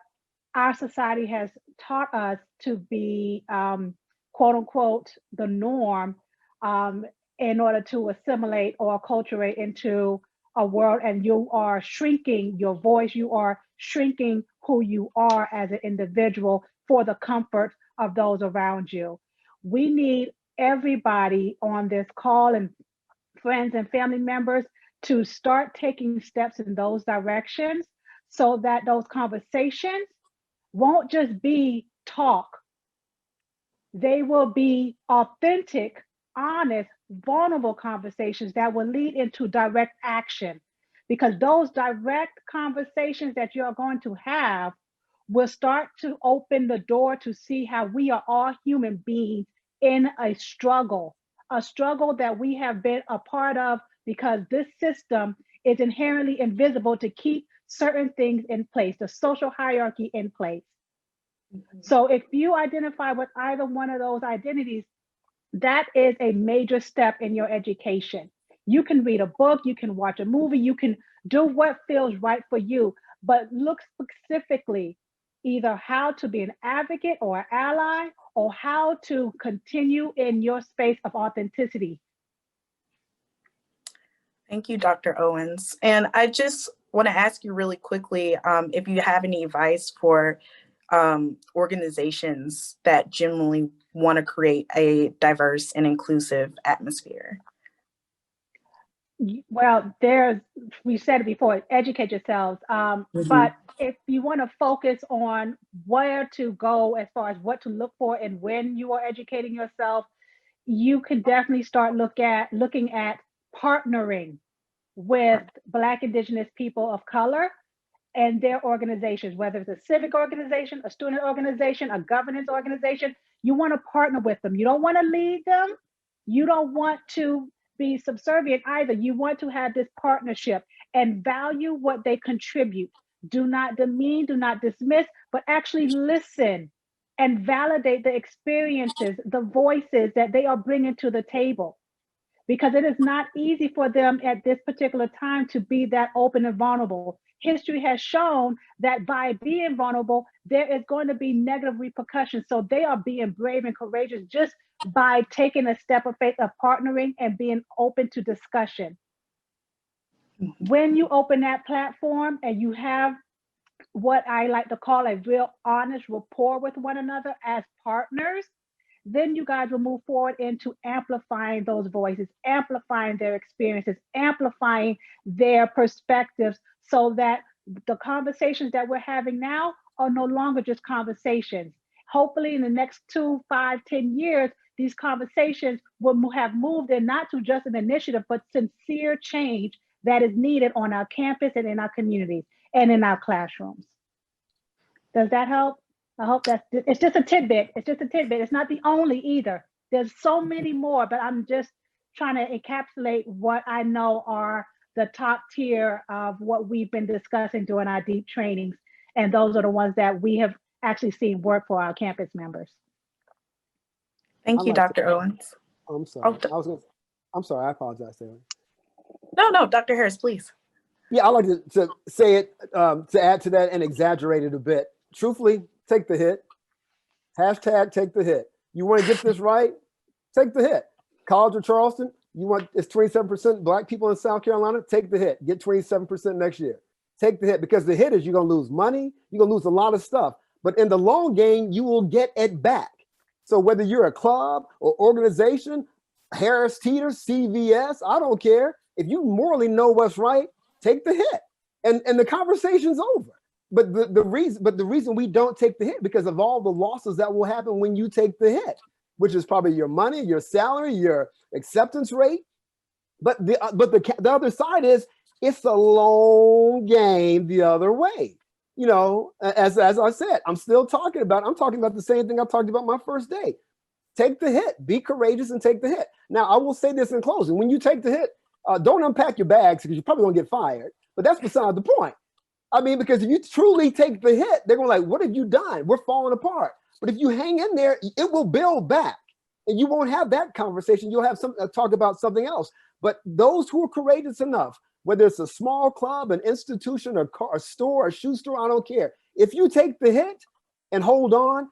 our society has taught us to be, quote unquote, the norm, in order to assimilate or acculturate into a world, and you are shrinking your voice, you are shrinking who you are as an individual for the comfort of those around you. We need everybody on this call, and friends and family members, to start taking steps in those directions, so that those conversations won't just be talk. They will be authentic, honest, vulnerable conversations that will lead into direct action. Because those direct conversations that you're going to have will start to open the door to see how we are all human beings in a struggle that we have been a part of, because this system is inherently invisible to keep certain things in place, the social hierarchy in place. So if you identify with either one of those identities, that is a major step in your education. You can read a book, you can watch a movie, you can do what feels right for you, but look specifically either how to be an advocate or an ally, or how to continue in your space of authenticity. Thank you, Dr. Owens. And I just want to ask you really quickly, if you have any advice for organizations that genuinely want to create a diverse and inclusive atmosphere. Well, we said it before, educate yourselves. But if you want to focus on where to go as far as what to look for and when you are educating yourself, you can definitely start looking at partnering with Black, Indigenous people of color and their organizations, whether it's a civic organization, a student organization, a governance organization. You want to partner with them. You don't want to lead them. You don't want to be subservient either. You want to have this partnership and value what they contribute. Do not demean, do not dismiss, but actually listen and validate the experiences, the voices that they are bringing to the table. Because it is not easy for them at this particular time to be that open and vulnerable. History has shown that by being vulnerable, there is going to be negative repercussions. So they are being brave and courageous just by taking a step of faith of partnering and being open to discussion. When you open that platform and you have what I like to call a real honest rapport with one another as partners, then you guys will move forward into amplifying those voices, amplifying their experiences, amplifying their perspectives, so that the conversations that we're having now are no longer just conversations. Hopefully in the next 2, 5, 10 years, these conversations will have moved in not to just an initiative, but sincere change that is needed on our campus and in our communities and in our classrooms. Does that help? I hope it's just a tidbit. It's just a tidbit. It's not the only either. There's so many more, but I'm just trying to encapsulate what I know are the top tier of what we've been discussing during our deep trainings. And those are the ones that we have actually seen work for our campus members. Thank you, like to- Dr. Owens. I'm sorry. Oh, I'm sorry. I apologize, Taylor. no, Dr. Harris, please. Yeah, I like to say it, to add to that and exaggerate it a bit. Truthfully, take the hit. Hashtag take the hit. You want to get this right? Take the hit. College of Charleston, it's 27% Black people in South Carolina. Take the hit. Get 27% next year. Take the hit, because the hit is you're going to lose money. You're going to lose a lot of stuff. But in the long game, you will get it back. So whether you're a club or organization, Harris Teeter, CVS, I don't care. If you morally know what's right, take the hit, and the conversation's over. But the reason we don't take the hit, because of all the losses that will happen when you take the hit, which is probably your money, your salary, your acceptance rate. But the other side is it's a long game the other way. You know, as I said, I'm talking about the same thing I talked about my first day. Take the hit, be courageous and take the hit. Now, I will say this in closing. When you take the hit, don't unpack your bags, because you're probably gonna get fired, but that's beside the point. I mean, because if you truly take the hit, they're gonna like, what have you done? We're falling apart. But if you hang in there, it will build back, and you won't have that conversation. You'll have talk about something else. But those who are courageous enough, whether it's a small club, an institution, a store, a shoe store, I don't care. If you take the hit and hold on,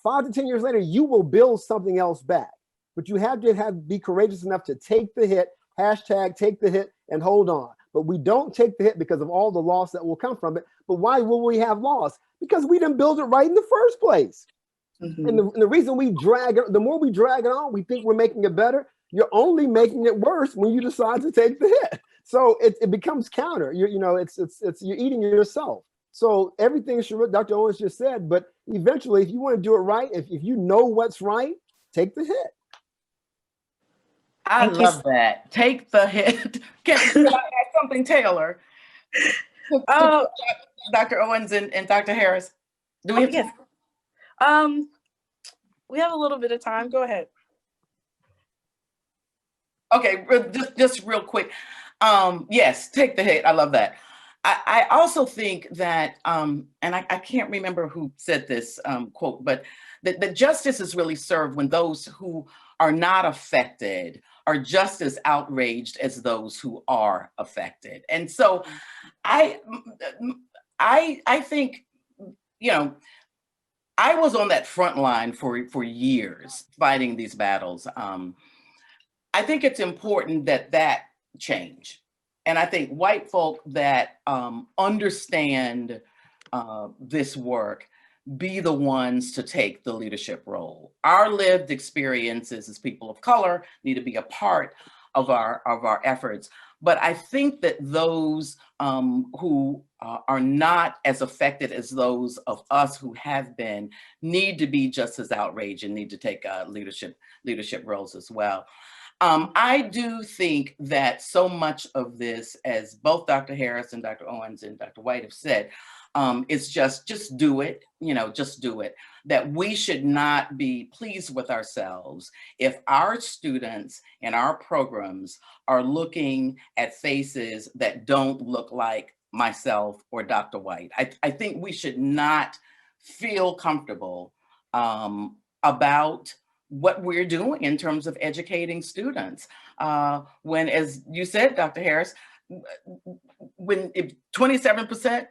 5 to 10 years later, you will build something else back. But you have to be courageous enough to take the hit, hashtag take the hit, and hold on. But we don't take the hit because of all the loss that will come from it. But why will we have loss? Because we didn't build it right in the first place. Mm-hmm. And the reason the more we drag it on, we think we're making it better. You're only making it worse when you decide to take the hit. So it becomes counter. You're eating yourself. So everything Dr. Owens just said, but eventually, if you want to do it right, if you know what's right, take the hit. I love that. Take the hit. Can I add something, Taylor? Dr. Owens and Dr. Harris. Do we have yes. We have a little bit of time. Go ahead. Okay, just real quick. Yes, take the hit. I love that. I also think that, and I can't remember who said this quote, but that justice is really served when those who are not affected are just as outraged as those who are affected. And so I think, you know, I was on that front line for years fighting these battles. I think it's important that change. And I think white folk that understand this work be the ones to take the leadership role. Our lived experiences as people of color need to be a part of our efforts. But I think that those who are not as affected as those of us who have been need to be just as outraged and need to take leadership roles as well. I do think that so much of this, as both Dr. Harris and Dr. Owens and Dr. White have said, it's just do it, just do it. That we should not be pleased with ourselves if our students and our programs are looking at faces that don't look like myself or Dr. White. I think we should not feel comfortable about what we're doing in terms of educating students. When, as you said, Dr. Harris, when 27%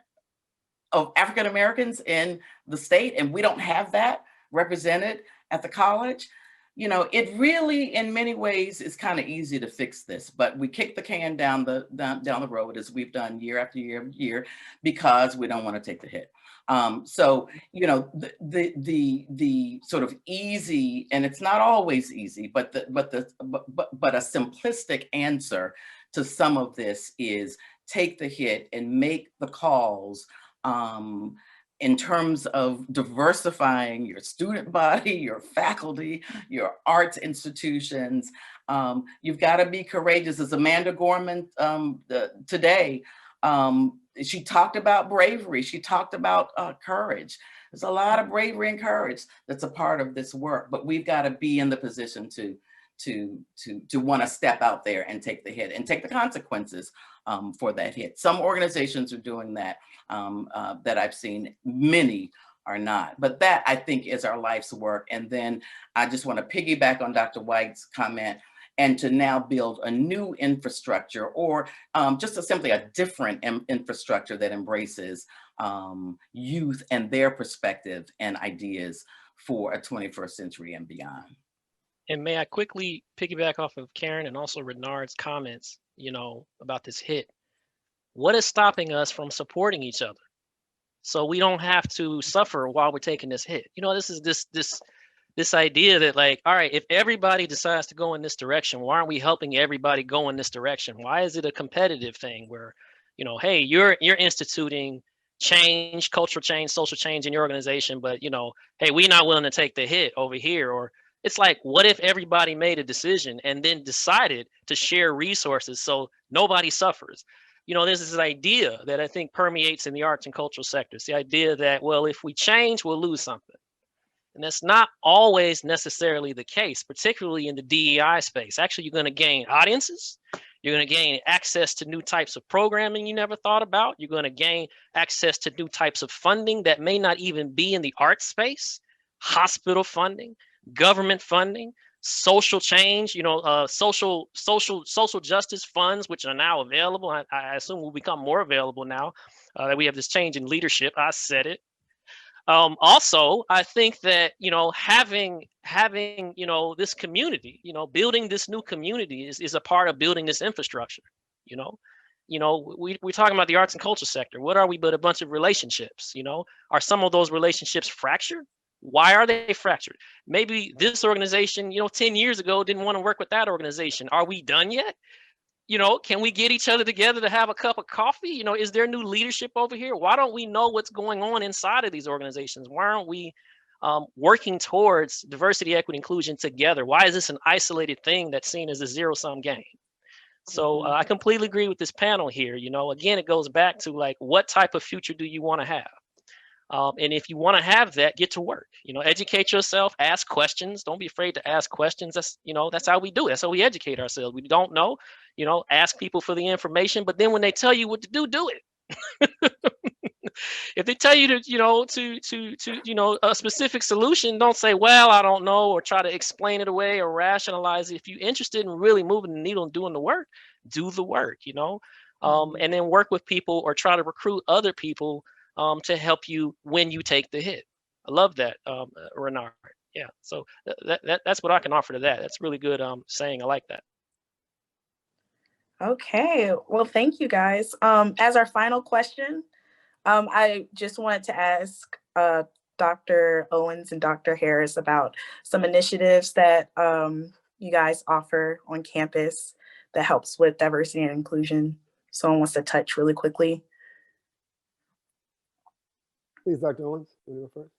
of African Americans in the state, and we don't have that represented at the college, it really, in many ways, is kind of easy to fix this. But we kick the can down the road, as we've done year after year after year, because we don't want to take the hit. So, the sort of easy, and it's not always easy, but a simplistic answer to some of this is take the hit and make the calls in terms of diversifying your student body, your faculty, your arts institutions. You've got to be courageous. As Amanda Gorman today, she talked about bravery. She talked about courage. There's a lot of bravery and courage that's a part of this work, but we've got to be in the position to want to step out there and take the hit and take the consequences for that hit. Some organizations are doing that, that I've seen. Many are not. But that, I think, is our life's work. And then I just want to piggyback on Dr. White's comment, and to now build a new infrastructure, or just simply a different infrastructure that embraces youth and their perspective and ideas for a 21st century and beyond. And may I quickly piggyback off of Karen and also Rénard's comments, you know, about this hit. What is stopping us from supporting each other so we don't have to suffer while we're taking this hit? You know, this is this idea that, like, all right, if everybody decides to go in this direction, why aren't we helping everybody go in this direction? Why is it a competitive thing where, you know, hey, you're instituting change, cultural change, social change in your organization, but, you know, hey, we're not willing to take the hit over here? Or it's like, what if everybody made a decision and then decided to share resources so nobody suffers? You know, there's this idea that I think permeates in the arts and cultural sectors, the idea that, well, if we change, we'll lose something. And that's not always necessarily the case, particularly in the DEI space. Actually, you're going to gain audiences. You're going to gain access to new types of programming you never thought about. You're going to gain access to new types of funding that may not even be in the arts space, hospital funding, government funding, social change, you know, social justice funds, which are now available. I assume will become more available now that we have this change in leadership. I said it. Also, I think that, you know, having, you know, this community, you know, building this new community is a part of building this infrastructure. You know, we're talking about the arts and culture sector. What are we but a bunch of relationships? You know, are some of those relationships fractured? Why are they fractured? Maybe this organization, you know, 10 years ago didn't want to work with that organization. Are we done yet? You know, can we get each other together to have a cup of coffee? You know, is there new leadership over here? Why don't we know what's going on inside of these organizations? Why aren't we working towards diversity, equity, inclusion together? Why is this an isolated thing that's seen as a zero-sum game? So I completely agree with this panel here. You know, again, it goes back to, like, what type of future do you want to have? And if you want to have that, get to work. You know, educate yourself, ask questions. Don't be afraid to ask questions. That's, you know, that's how we do it. That's how we educate ourselves. We don't know, you know, ask people for the information. But then when they tell you what to do it. If they tell you to, you know, to you know, a specific solution, don't say, well, I don't know, or try to explain it away or rationalize it. If you're interested in really moving the needle and doing the work, do the work, you know, and then work with people or try to recruit other people to help you when you take the hit. I love that, Rénard. Yeah, so that's what I can offer to that. That's really good saying. I like that. Okay, well, thank you guys. As our final question, I just wanted to ask Dr. Owens and Dr. Harris about some initiatives that you guys offer on campus that helps with diversity and inclusion. Someone wants to touch really quickly. Please, Dr. Owens, you go first.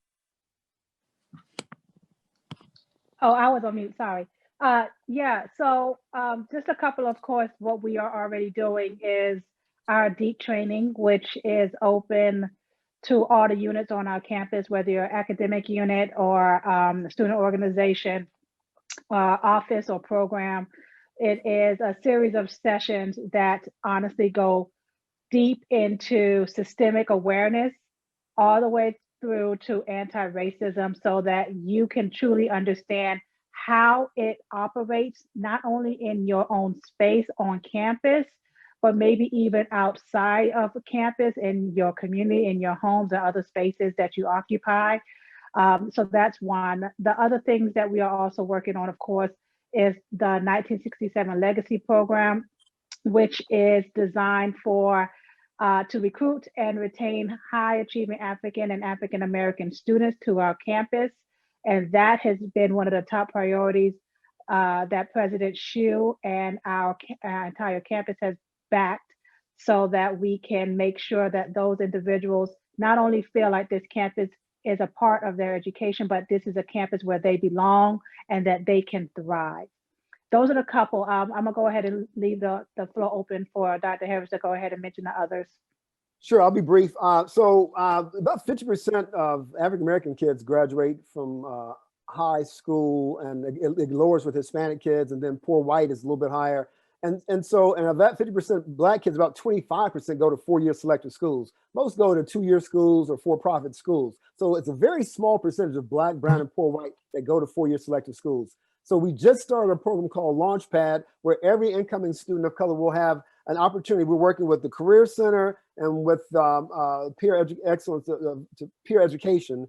Oh, I was on mute, sorry. Yeah, so just a couple, of course, what we are already doing is our deep training, which is open to all the units on our campus, whether you're an academic unit or student organization, office or program. It is a series of sessions that honestly go deep into systemic awareness, all the way through to anti-racism, so that you can truly understand how it operates, not only in your own space on campus, but maybe even outside of campus, in your community, in your homes, or other spaces that you occupy. So that's one. The other things that we are also working on, of course, is the 1967 Legacy Program, which is designed for to recruit and retain high achieving African and African American students to our campus. And that has been one of the top priorities that President Xu and our entire campus has backed, so that we can make sure that those individuals not only feel like this campus is a part of their education, but this is a campus where they belong and that they can thrive. Those are the couple. I'm gonna go ahead and leave the floor open for Dr. Harris to go ahead and mention the others. Sure, I'll be brief. So about 50% of African-American kids graduate from high school, and it lowers with Hispanic kids, and then poor white is a little bit higher. And of that 50% Black kids, about 25% go to 4-year selective schools. Most go to 2-year schools or for-profit schools. So it's a very small percentage of Black, brown, and poor white that go to 4-year selective schools. So we just started a program called Launchpad, where every incoming student of color will have an opportunity. We're working with the Career Center and with Peer Excellence to Peer Education,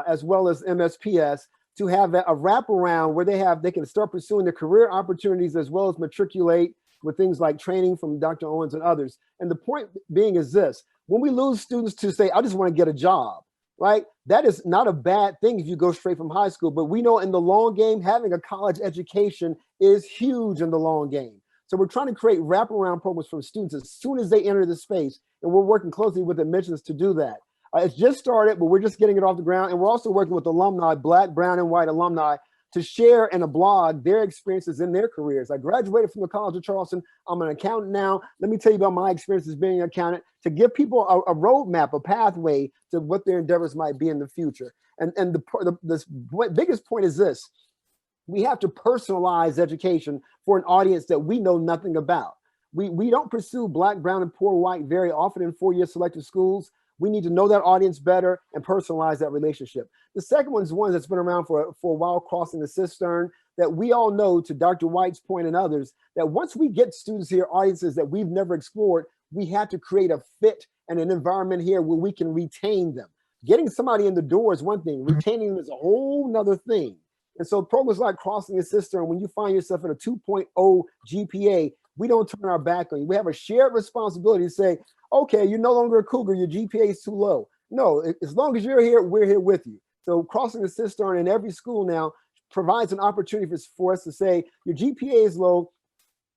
as well as MSPS, to have a wraparound where they can start pursuing their career opportunities as well as matriculate with things like training from Dr. Owens and others. And the point being is this: when we lose students to say, I just want to get a job, right? That is not a bad thing if you go straight from high school, but we know in the long game, having a college education is huge in the long game. So we're trying to create wraparound programs for students as soon as they enter the space. And we're working closely with admissions to do that. It's just started, but we're just getting it off the ground. And we're also working with alumni, Black, brown, and white alumni, to share in a blog their experiences in their careers. I graduated from the College of Charleston. I'm an accountant now. Let me tell you about my experiences being an accountant, to give people a roadmap, a pathway to what their endeavors might be in the future. And the biggest point is this: we have to personalize education for an audience that we know nothing about. We don't pursue Black, brown, and poor white very often in 4-year selective schools. We need to know that audience better and personalize that relationship. The second one is one that's been around for a while, crossing the cistern, that we all know, to Dr. White's point and others, that once we get students here, audiences that we've never explored, we have to create a fit and an environment here where we can retain them. Getting somebody in the door is one thing, retaining them is a whole nother thing. And so programs like Crossing the Cistern, when you find yourself at a 2.0 GPA, we don't turn our back on you. We have a shared responsibility to say, okay, you're no longer a cougar, your GPA is too low. No, as long as you're here, we're here with you. So Crossing the Cistern in every school now provides an opportunity for us to say, your GPA is low.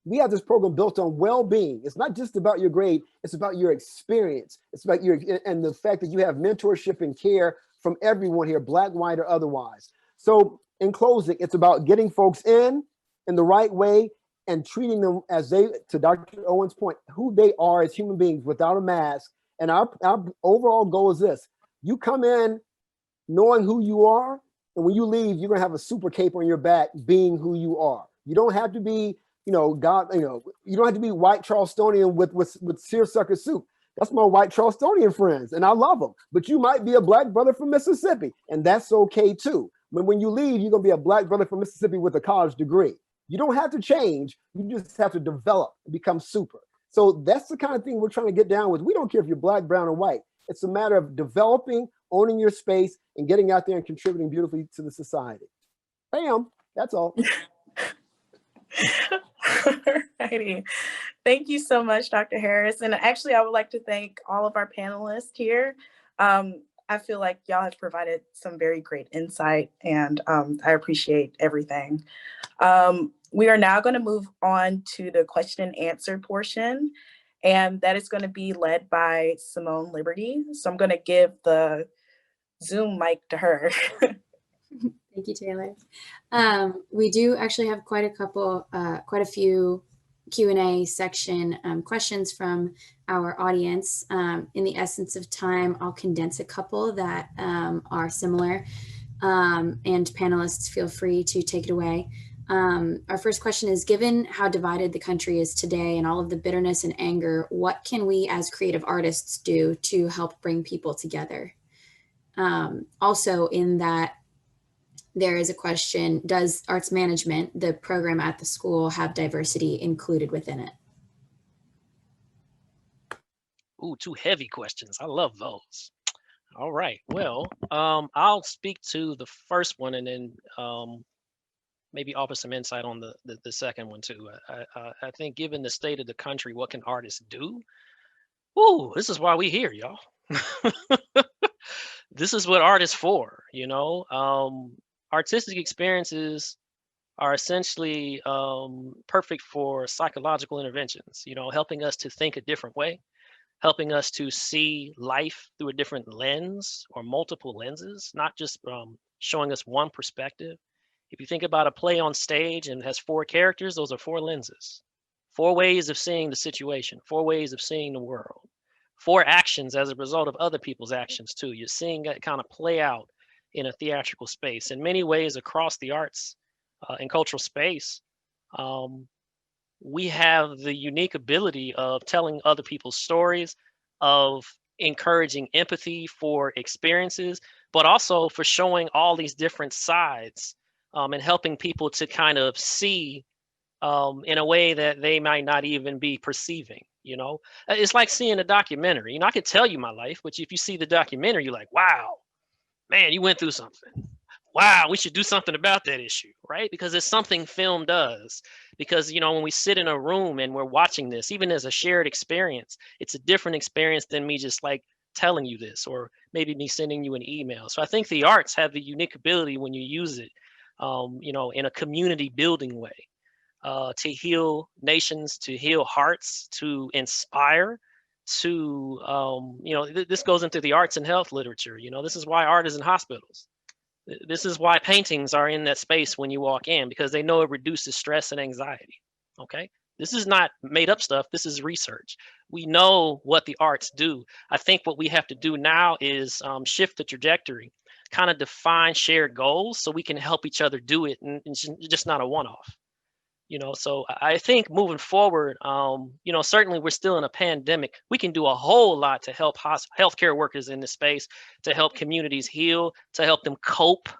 We have this program built on well-being. It's not just about your grade, it's about your experience. It's about and the fact that you have mentorship and care from everyone here, Black, white, or otherwise. So in closing, it's about getting folks in the right way and treating them as they, to Dr. Owens' point, who they are as human beings without a mask. And our overall goal is this: you come in knowing who you are, and when you leave, you're gonna have a super cape on your back being who you are. You don't have to be, you don't have to be white Charlestonian with seersucker soup. That's my white Charlestonian friends, and I love them. But you might be a Black brother from Mississippi, and that's okay too. When you leave, you're gonna be a Black brother from Mississippi with a college degree. You don't have to change, you just have to develop and become super. So that's the kind of thing we're trying to get down with. We don't care if you're Black, brown, or white. It's a matter of developing, owning your space, and getting out there and contributing beautifully to the society. Bam, that's all. Alrighty. Thank you so much, Dr. Harris. And actually, I would like to thank all of our panelists here. I feel like y'all have provided some very great insight, and I appreciate everything. We are now going to move on to the question and answer portion, and that is going to be led by Simone Liberty. So I'm going to give the Zoom mic to her. Thank you, Taylor. We do actually have quite a few Q&A section questions from our audience. In the essence of time, I'll condense a couple that are similar, and panelists feel free to take it away. Our first question is, given how divided the country is today and all of the bitterness and anger, what can we as creative artists do to help bring people together? Also in that, there is a question, does arts management, the program at the school, have diversity included within it? Ooh, two heavy questions. I love those. All right. Well, I'll speak to the first one and then maybe offer some insight on the second one too. I think given the state of the country, what can artists do? Ooh, this is why we here, y'all. This is what art is for, Artistic experiences are essentially perfect for psychological interventions, helping us to think a different way, helping us to see life through a different lens or multiple lenses, not just showing us one perspective. If you think about a play on stage and has 4 characters, those are 4 lenses, 4 ways of seeing the situation, 4 ways of seeing the world, 4 actions as a result of other people's actions too. You're seeing that kind of play out in a theatrical space. In many ways across the arts and cultural space, we have the unique ability of telling other people's stories, of encouraging empathy for experiences, but also for showing all these different sides, and helping people to kind of see in a way that they might not even be perceiving. It's like seeing a documentary. I could tell you my life, but if you see the documentary, you're like, wow, man, you went through something. Wow, we should do something about that issue, right? Because it's something film does. Because, when we sit in a room and we're watching this, even as a shared experience, it's a different experience than me just like telling you this, or maybe me sending you an email. So I think the arts have the unique ability when you use it, in a community building way, to heal nations, to heal hearts, to inspire, to, this goes into the arts and health literature. This is why art is in hospitals. This is why paintings are in that space when you walk in, because they know it reduces stress and anxiety. Okay. This is not made up stuff. This is research. We know what the arts do. I think what we have to do now is shift the trajectory, kind of define shared goals so we can help each other do it, and it's just not a one-off. So I think moving forward, certainly we're still in a pandemic. We can do a whole lot to help healthcare workers in this space, to help communities heal, to help them cope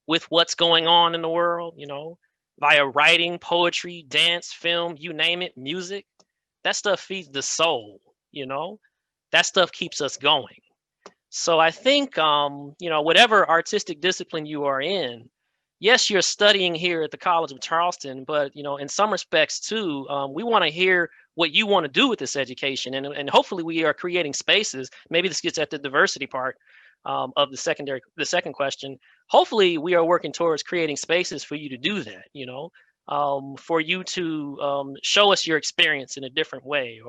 with what's going on in the world, via writing, poetry, dance, film, you name it, music. That stuff feeds the soul, that stuff keeps us going. So I think, whatever artistic discipline you are in, yes, you're studying here at the College of Charleston, but in some respects too, we want to hear what you want to do with this education, and hopefully we are creating spaces. Maybe this gets at the diversity part of the second question. Hopefully we are working towards creating spaces for you to do that. For you to show us your experience in a different way,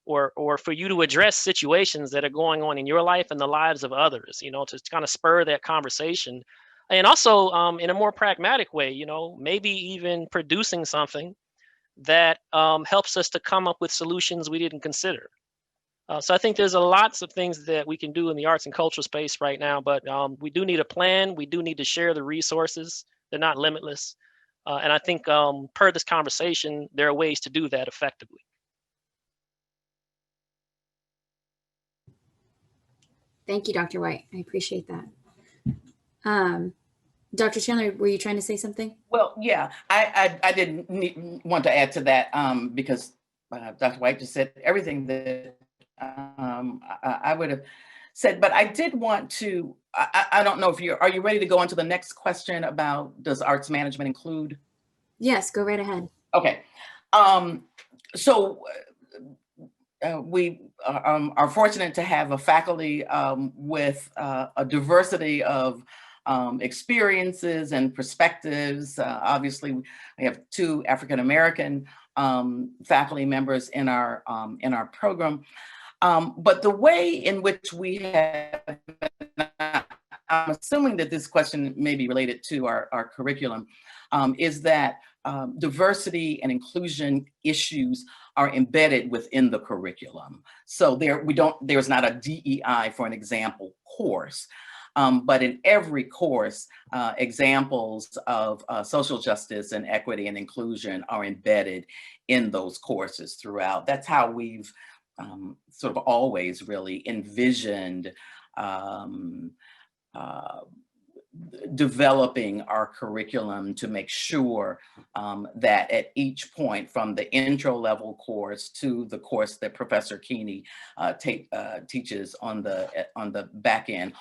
or for you to address situations that are going on in your life and the lives of others. To kind of spur that conversation. And also in a more pragmatic way, maybe even producing something that helps us to come up with solutions we didn't consider. So I think there's lots of things that we can do in the arts and cultural space right now, but we do need a plan. We do need to share the resources. They're not limitless. And I think per this conversation, there are ways to do that effectively. Thank you, Dr. White. I appreciate that. Dr. Chandler, were you trying to say something? Well, yeah, I didn't want to add to that because Dr. White just said everything that I would have said, but I did want to, I don't know if are you ready to go on to the next question about does arts management include? Yes, go right ahead. Okay. So we are fortunate to have a faculty with a diversity of experiences and perspectives. Obviously, we have 2 African-American faculty members in our program. But the way in which we have, I'm assuming that this question may be related to our curriculum, is that diversity and inclusion issues are embedded within the curriculum. So there's not a DEI, for an example, course. But in every course, examples of social justice and equity and inclusion are embedded in those courses throughout. That's how we've sort of always really envisioned developing our curriculum to make sure that at each point, from the intro level course to the course that Professor Keeney teaches on the back end,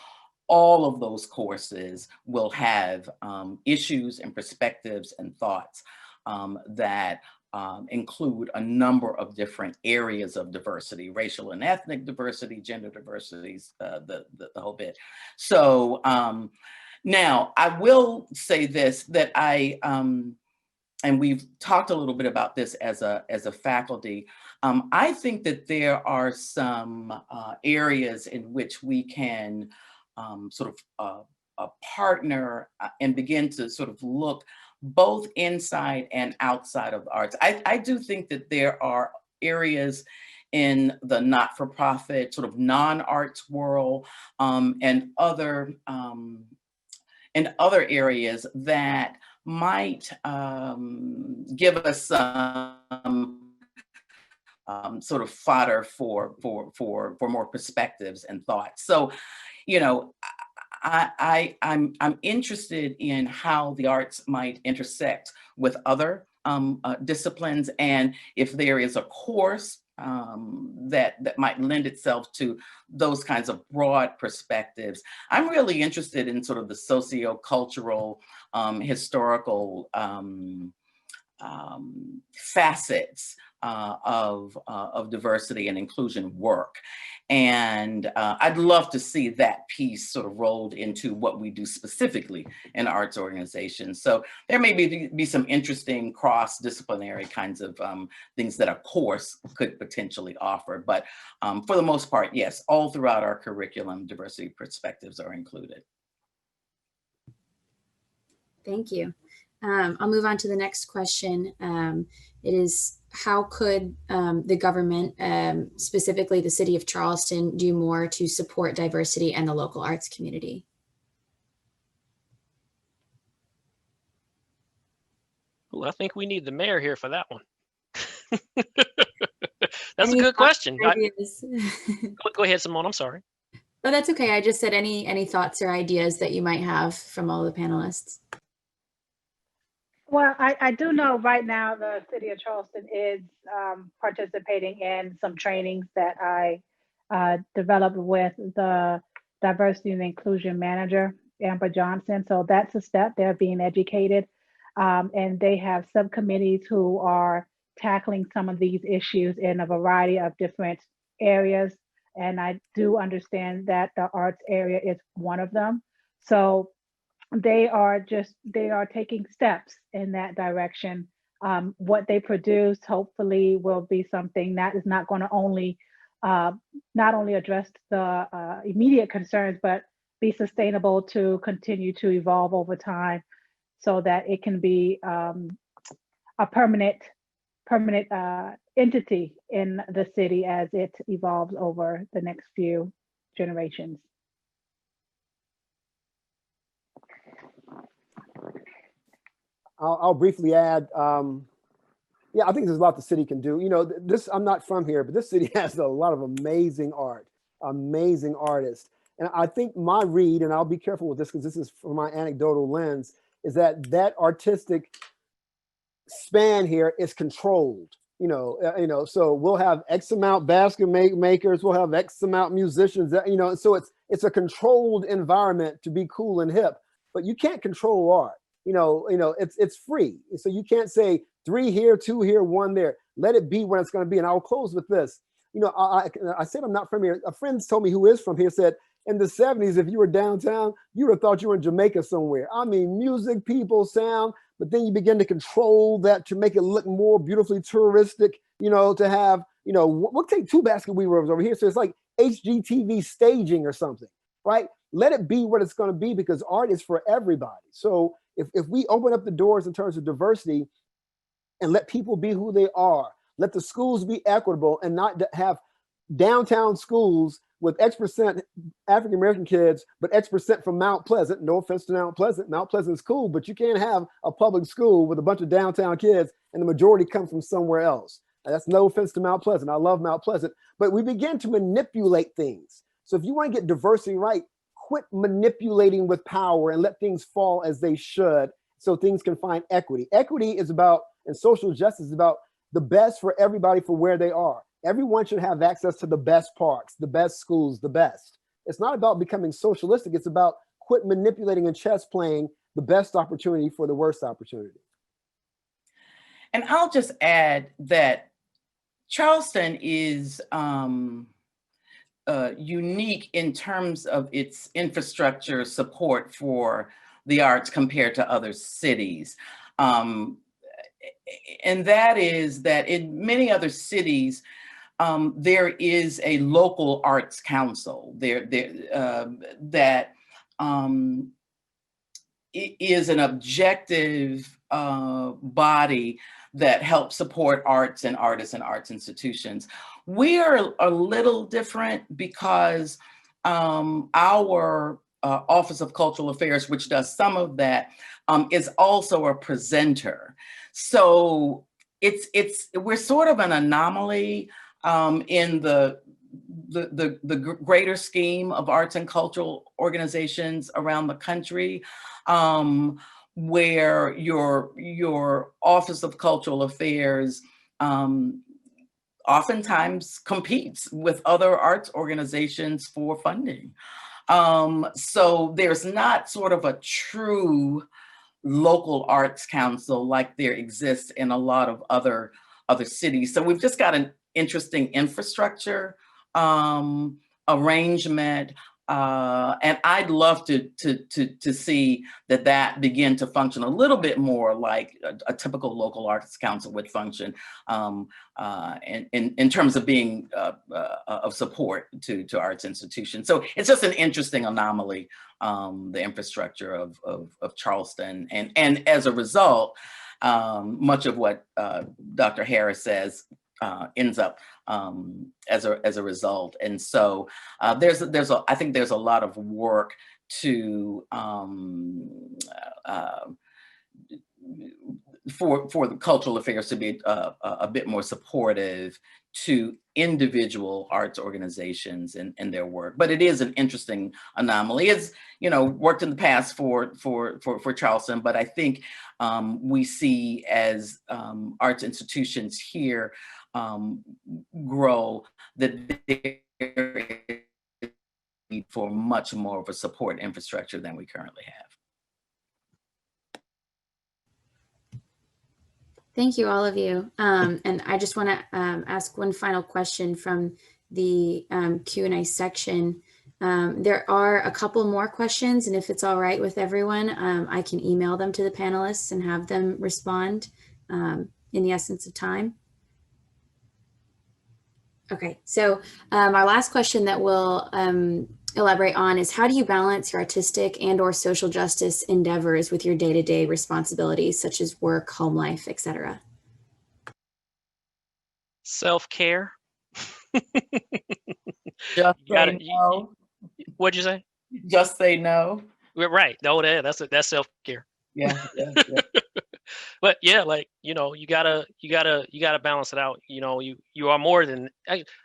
all of those courses will have issues and perspectives and thoughts that include a number of different areas of diversity, racial and ethnic diversity, gender diversities, the whole bit. So now I will say this, that and we've talked a little bit about this as a faculty. I think that there are some areas in which we can sort of partner and begin to sort of look both inside and outside of the arts. I do think that there are areas in the not-for-profit sort of non-arts world and other areas that might give us some sort of fodder for more perspectives and thoughts. So, you know, I'm interested in how the arts might intersect with other disciplines, and if there is a course that might lend itself to those kinds of broad perspectives. I'm really interested in sort of the socio-cultural, historical facets of diversity and inclusion work. And I'd love to see that piece sort of rolled into what we do specifically in arts organizations. So there may be some interesting cross-disciplinary kinds of things that a course could potentially offer. But for the most part, yes, all throughout our curriculum, diversity perspectives are included. Thank you. I'll move on to the next question. It is, how could the government, specifically the city of Charleston, do more to support diversity and the local arts community? Well, I think we need the mayor here for that one. That's a good question. Go ahead, Simone, I'm sorry. Oh, that's okay. I just said any thoughts or ideas that you might have from all the panelists. Well, I do know right now the city of Charleston is participating in some trainings that I developed with the diversity and inclusion manager, Amber Johnson. So that's a step. They're being educated. And they have subcommittees who are tackling some of these issues in a variety of different areas. And I do understand that the arts area is one of them. So they are taking steps in that direction. What they produce hopefully will be something that is not going to only not only address the immediate concerns, but be sustainable to continue to evolve over time, so that it can be a permanent entity in the city as it evolves over the next few generations. I'll briefly add, yeah, I think there's a lot the city can do. You know, I'm not from here, but this city has a lot of amazing art, amazing artists. And I think my read, and I'll be careful with this because this is from my anecdotal lens, is that artistic span here is controlled. You know, so we'll have X amount basket makers, we'll have X amount musicians. You know, so it's a controlled environment to be cool and hip, but you can't control art. You know, it's free. So you can't say 3 here, 2 here, 1 there. Let it be what it's going to be. And I'll close with this. You know, I said I'm not from here. A friend told me who is from here said, in the 70s, if you were downtown, you would have thought you were in Jamaica somewhere. I mean, music, people, sound, but then you begin to control that to make it look more beautifully touristic, you know, to have, you know, we'll take 2 basket weavers over here. So it's like HGTV staging or something, right? Let it be what it's going to be, because art is for everybody. So if we open up the doors in terms of diversity and let people be who they are, let the schools be equitable and not have downtown schools with X% African-American kids, but X% from Mount Pleasant. No offense to Mount Pleasant. Mount Pleasant's cool, but you can't have a public school with a bunch of downtown kids and the majority come from somewhere else. And that's no offense to Mount Pleasant. I love Mount Pleasant, but we begin to manipulate things. So if you want to get diversity right, quit manipulating with power and let things fall as they should so things can find equity. Equity is about, and social justice is about the best for everybody for where they are. Everyone should have access to the best parks, the best schools, the best. It's not about becoming socialistic. It's about quit manipulating and chess playing the best opportunity for the worst opportunity. And I'll just add that Charleston is unique in terms of its infrastructure support for the arts compared to other cities. And that is that in many other cities, there is a local arts council that is an objective body that helps support arts and artists and arts institutions. We are a little different because our Office of Cultural Affairs, which does some of that, is also a presenter. So we're sort of an anomaly in the greater scheme of arts and cultural organizations around the country, where your Office of Cultural Affairs oftentimes competes with other arts organizations for funding. So there's not sort of a true local arts council like there exists in a lot of other cities. So we've just got an interesting infrastructure arrangement, and I'd love to see that begin to function a little bit more like a typical local arts council would function, in terms of being of support to arts institutions. So it's just an interesting anomaly, the infrastructure of Charleston, and as a result, much of what Dr. Harris says ends up as a result. And so I think there's a lot of work to for the cultural affairs to be a bit more supportive to individual arts organizations and their work. But it is an interesting anomaly. It's, worked in the past for Charleston, but I think we see as arts institutions here grow, that there is need for much more of a support infrastructure than we currently have. Thank you, all of you. And I just want to ask one final question from the Q&A section. There are a couple more questions, and if it's all right with everyone, I can email them to the panelists and have them respond in the essence of time. Okay, so our last question that we'll elaborate on is, how do you balance your artistic and or social justice endeavors with your day-to-day responsibilities, such as work, home life, etc.? Self-care. Just say no. What'd you say? Just say no. Right. No, that's self-care. Yeah. But yeah, you gotta balance it out. You are more than.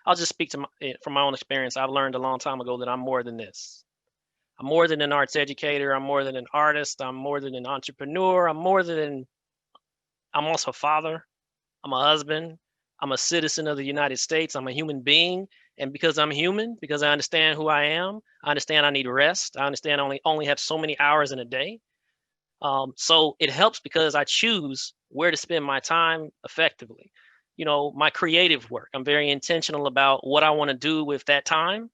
I'll just speak from my own experience. I've learned a long time ago that I'm more than this. I'm more than an arts educator. I'm more than an artist. I'm more than an entrepreneur. I'm also a father. I'm a husband. I'm a citizen of the United States. I'm a human being. And because I'm human, because I understand who I am, I understand I need rest. I understand I only have so many hours in a day. So it helps because I choose where to spend my time effectively. My creative work, I'm very intentional about what I want to do with that time.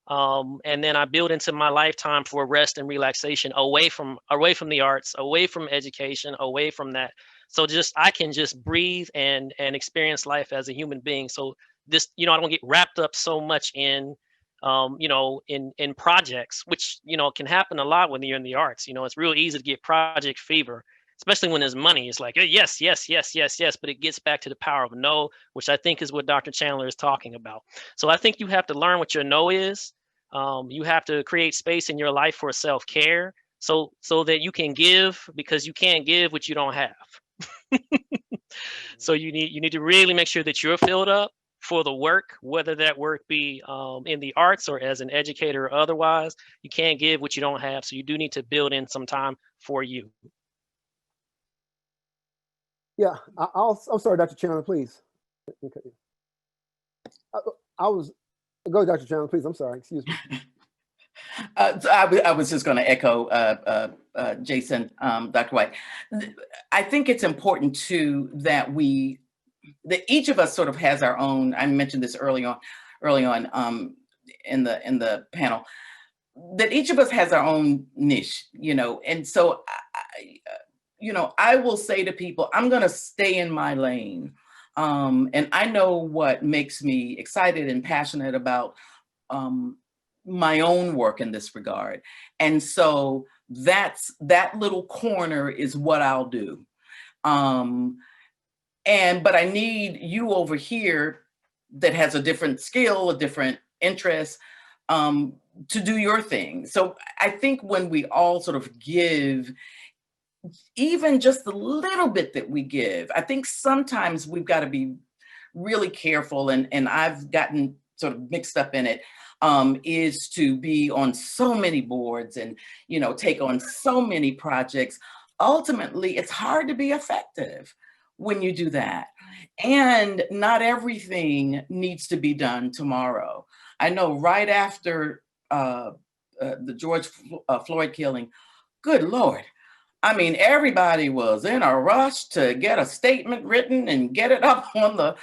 And then I build into my lifetime for rest and relaxation away from the arts, away from education, away from that. So I can just breathe and experience life as a human being. So this, I don't get wrapped up so much in in projects, which, can happen a lot when you're in the arts. It's real easy to get project fever, especially when there's money. It's like, yes, but it gets back to the power of no, which I think is what Dr. Chandler is talking about. So I think you have to learn what your no is. You have to create space in your life for self-care so that you can give, because you can't give what you don't have. So you need to really make sure that you're filled up for the work, whether that work be in the arts or as an educator or otherwise. You can't give what you don't have. So you do need to build in some time for you. Yeah, I'm sorry, Dr. Chandler, please. Okay. Go, Dr. Chandler, please. I'm sorry, excuse me. I was just going to echo Jason, Dr. White. I think it's important too that each of us sort of has our own. I mentioned this early on in the panel, that each of us has our own niche, and so I will say to people, I'm going to stay in my lane, and I know what makes me excited and passionate about my own work in this regard, and so that little corner is what I'll do. But I need you over here that has a different skill, a different interest, to do your thing. So I think when we all sort of give, even just the little bit that we give, I think sometimes we've got to be really careful, and I've gotten sort of mixed up in it, is to be on so many boards and, you know, take on so many projects. Ultimately, it's hard to be effective when you do that. And not everything needs to be done tomorrow. I know right after the George Floyd killing, good Lord, I mean, everybody was in a rush to get a statement written and get it up on the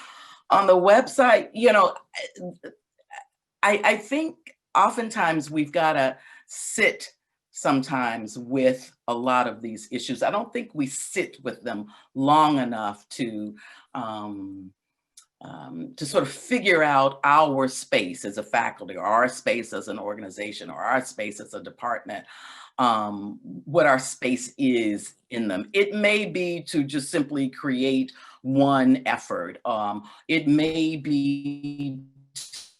website. You know, I think oftentimes we've got to sit sometimes with a lot of these issues. I don't think we sit with them long enough to sort of figure out our space as a faculty, or our space as an organization, or our space as a department, what our space is in them. It may be to just simply create one effort. It may be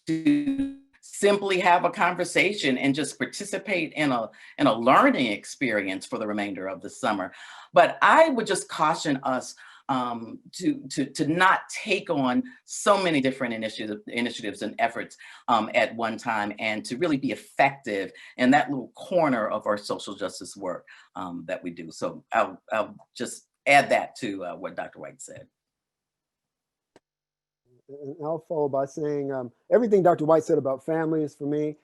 to simply have a conversation and just participate in a learning experience for the remainder of the summer. But I would just caution us to not take on so many different initiatives and efforts at one time, and to really be effective in that little corner of our social justice work that we do. So I'll just add that to what Dr. White said. And I'll follow by saying everything Dr. White said about family is for me,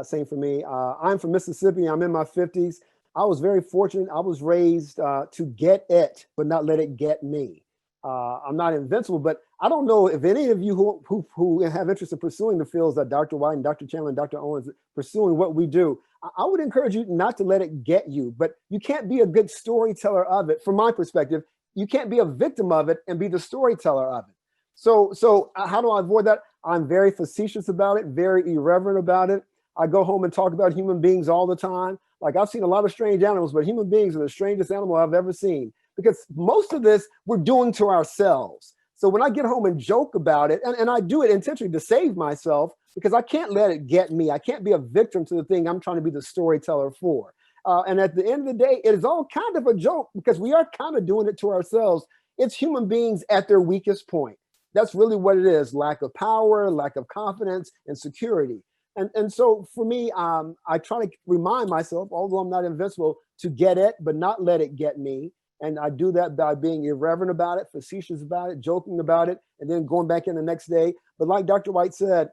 same for me. I'm from Mississippi. I'm in my 50s. I was very fortunate. I was raised to get it, but not let it get me. I'm not invincible, but I don't know if any of you who have interest in pursuing the fields that Dr. White and Dr. Chandler and Dr. Owens pursuing what we do, I would encourage you not to let it get you, but you can't be a good storyteller of it. From my perspective, you can't be a victim of it and be the storyteller of it. So how do I avoid that? I'm very facetious about it, very irreverent about it. I go home and talk about human beings all the time. Like, I've seen a lot of strange animals, but human beings are the strangest animal I've ever seen, because most of this we're doing to ourselves. So when I get home and joke about it, and I do it intentionally to save myself, because I can't let it get me. I can't be a victim to the thing I'm trying to be the storyteller for. And at the end of the day, it is all kind of a joke, because we are kind of doing it to ourselves. It's human beings at their weakest point. That's really what it is: lack of power, lack of confidence, and security. And so for me, I try to remind myself, although I'm not invincible, to get it, but not let it get me. And I do that by being irreverent about it, facetious about it, joking about it, and then going back in the next day. But like Dr. White said,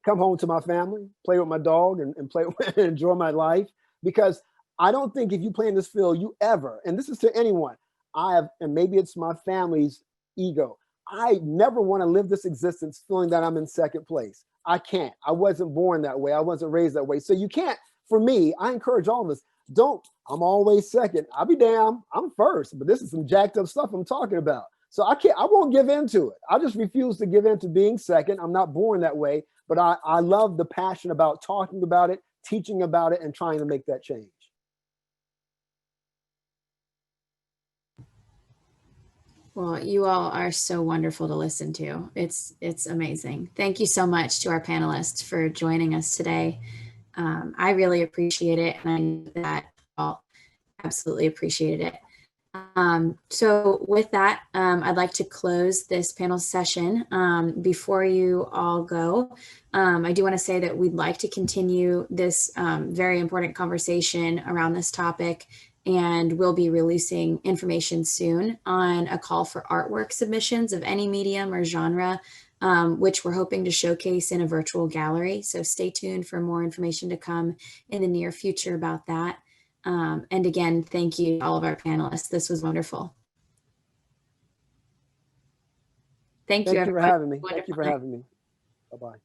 come home to my family, play with my dog, and play and enjoy my life. Because I don't think if you play in this field, you ever, and this is to anyone, and maybe it's my family's ego, I never want to live this existence feeling that I'm in second place. I can't. I wasn't born that way. I wasn't raised that way. So you can't. For me, I encourage all of us, I'm always second. I'll be damned, I'm first. But this is some jacked up stuff I'm talking about. So I won't give in to it. I just refuse to give in to being second. I'm not born that way. But I love the passion about talking about it, teaching about it, and trying to make that change. Well, you all are so wonderful to listen to. It's amazing. Thank you so much to our panelists for joining us today. I really appreciate it, and I know that you all absolutely appreciated it. So with that, I'd like to close this panel session. Before you all go, I do want to say that we'd like to continue this very important conversation around this topic, and we'll be releasing information soon on a call for artwork submissions of any medium or genre, which we're hoping to showcase in a virtual gallery. So stay tuned for more information to come in the near future about that. And again, thank you to all of our panelists. This was wonderful. Thank you for having me. Wonderful Thank you for having me. Bye-bye.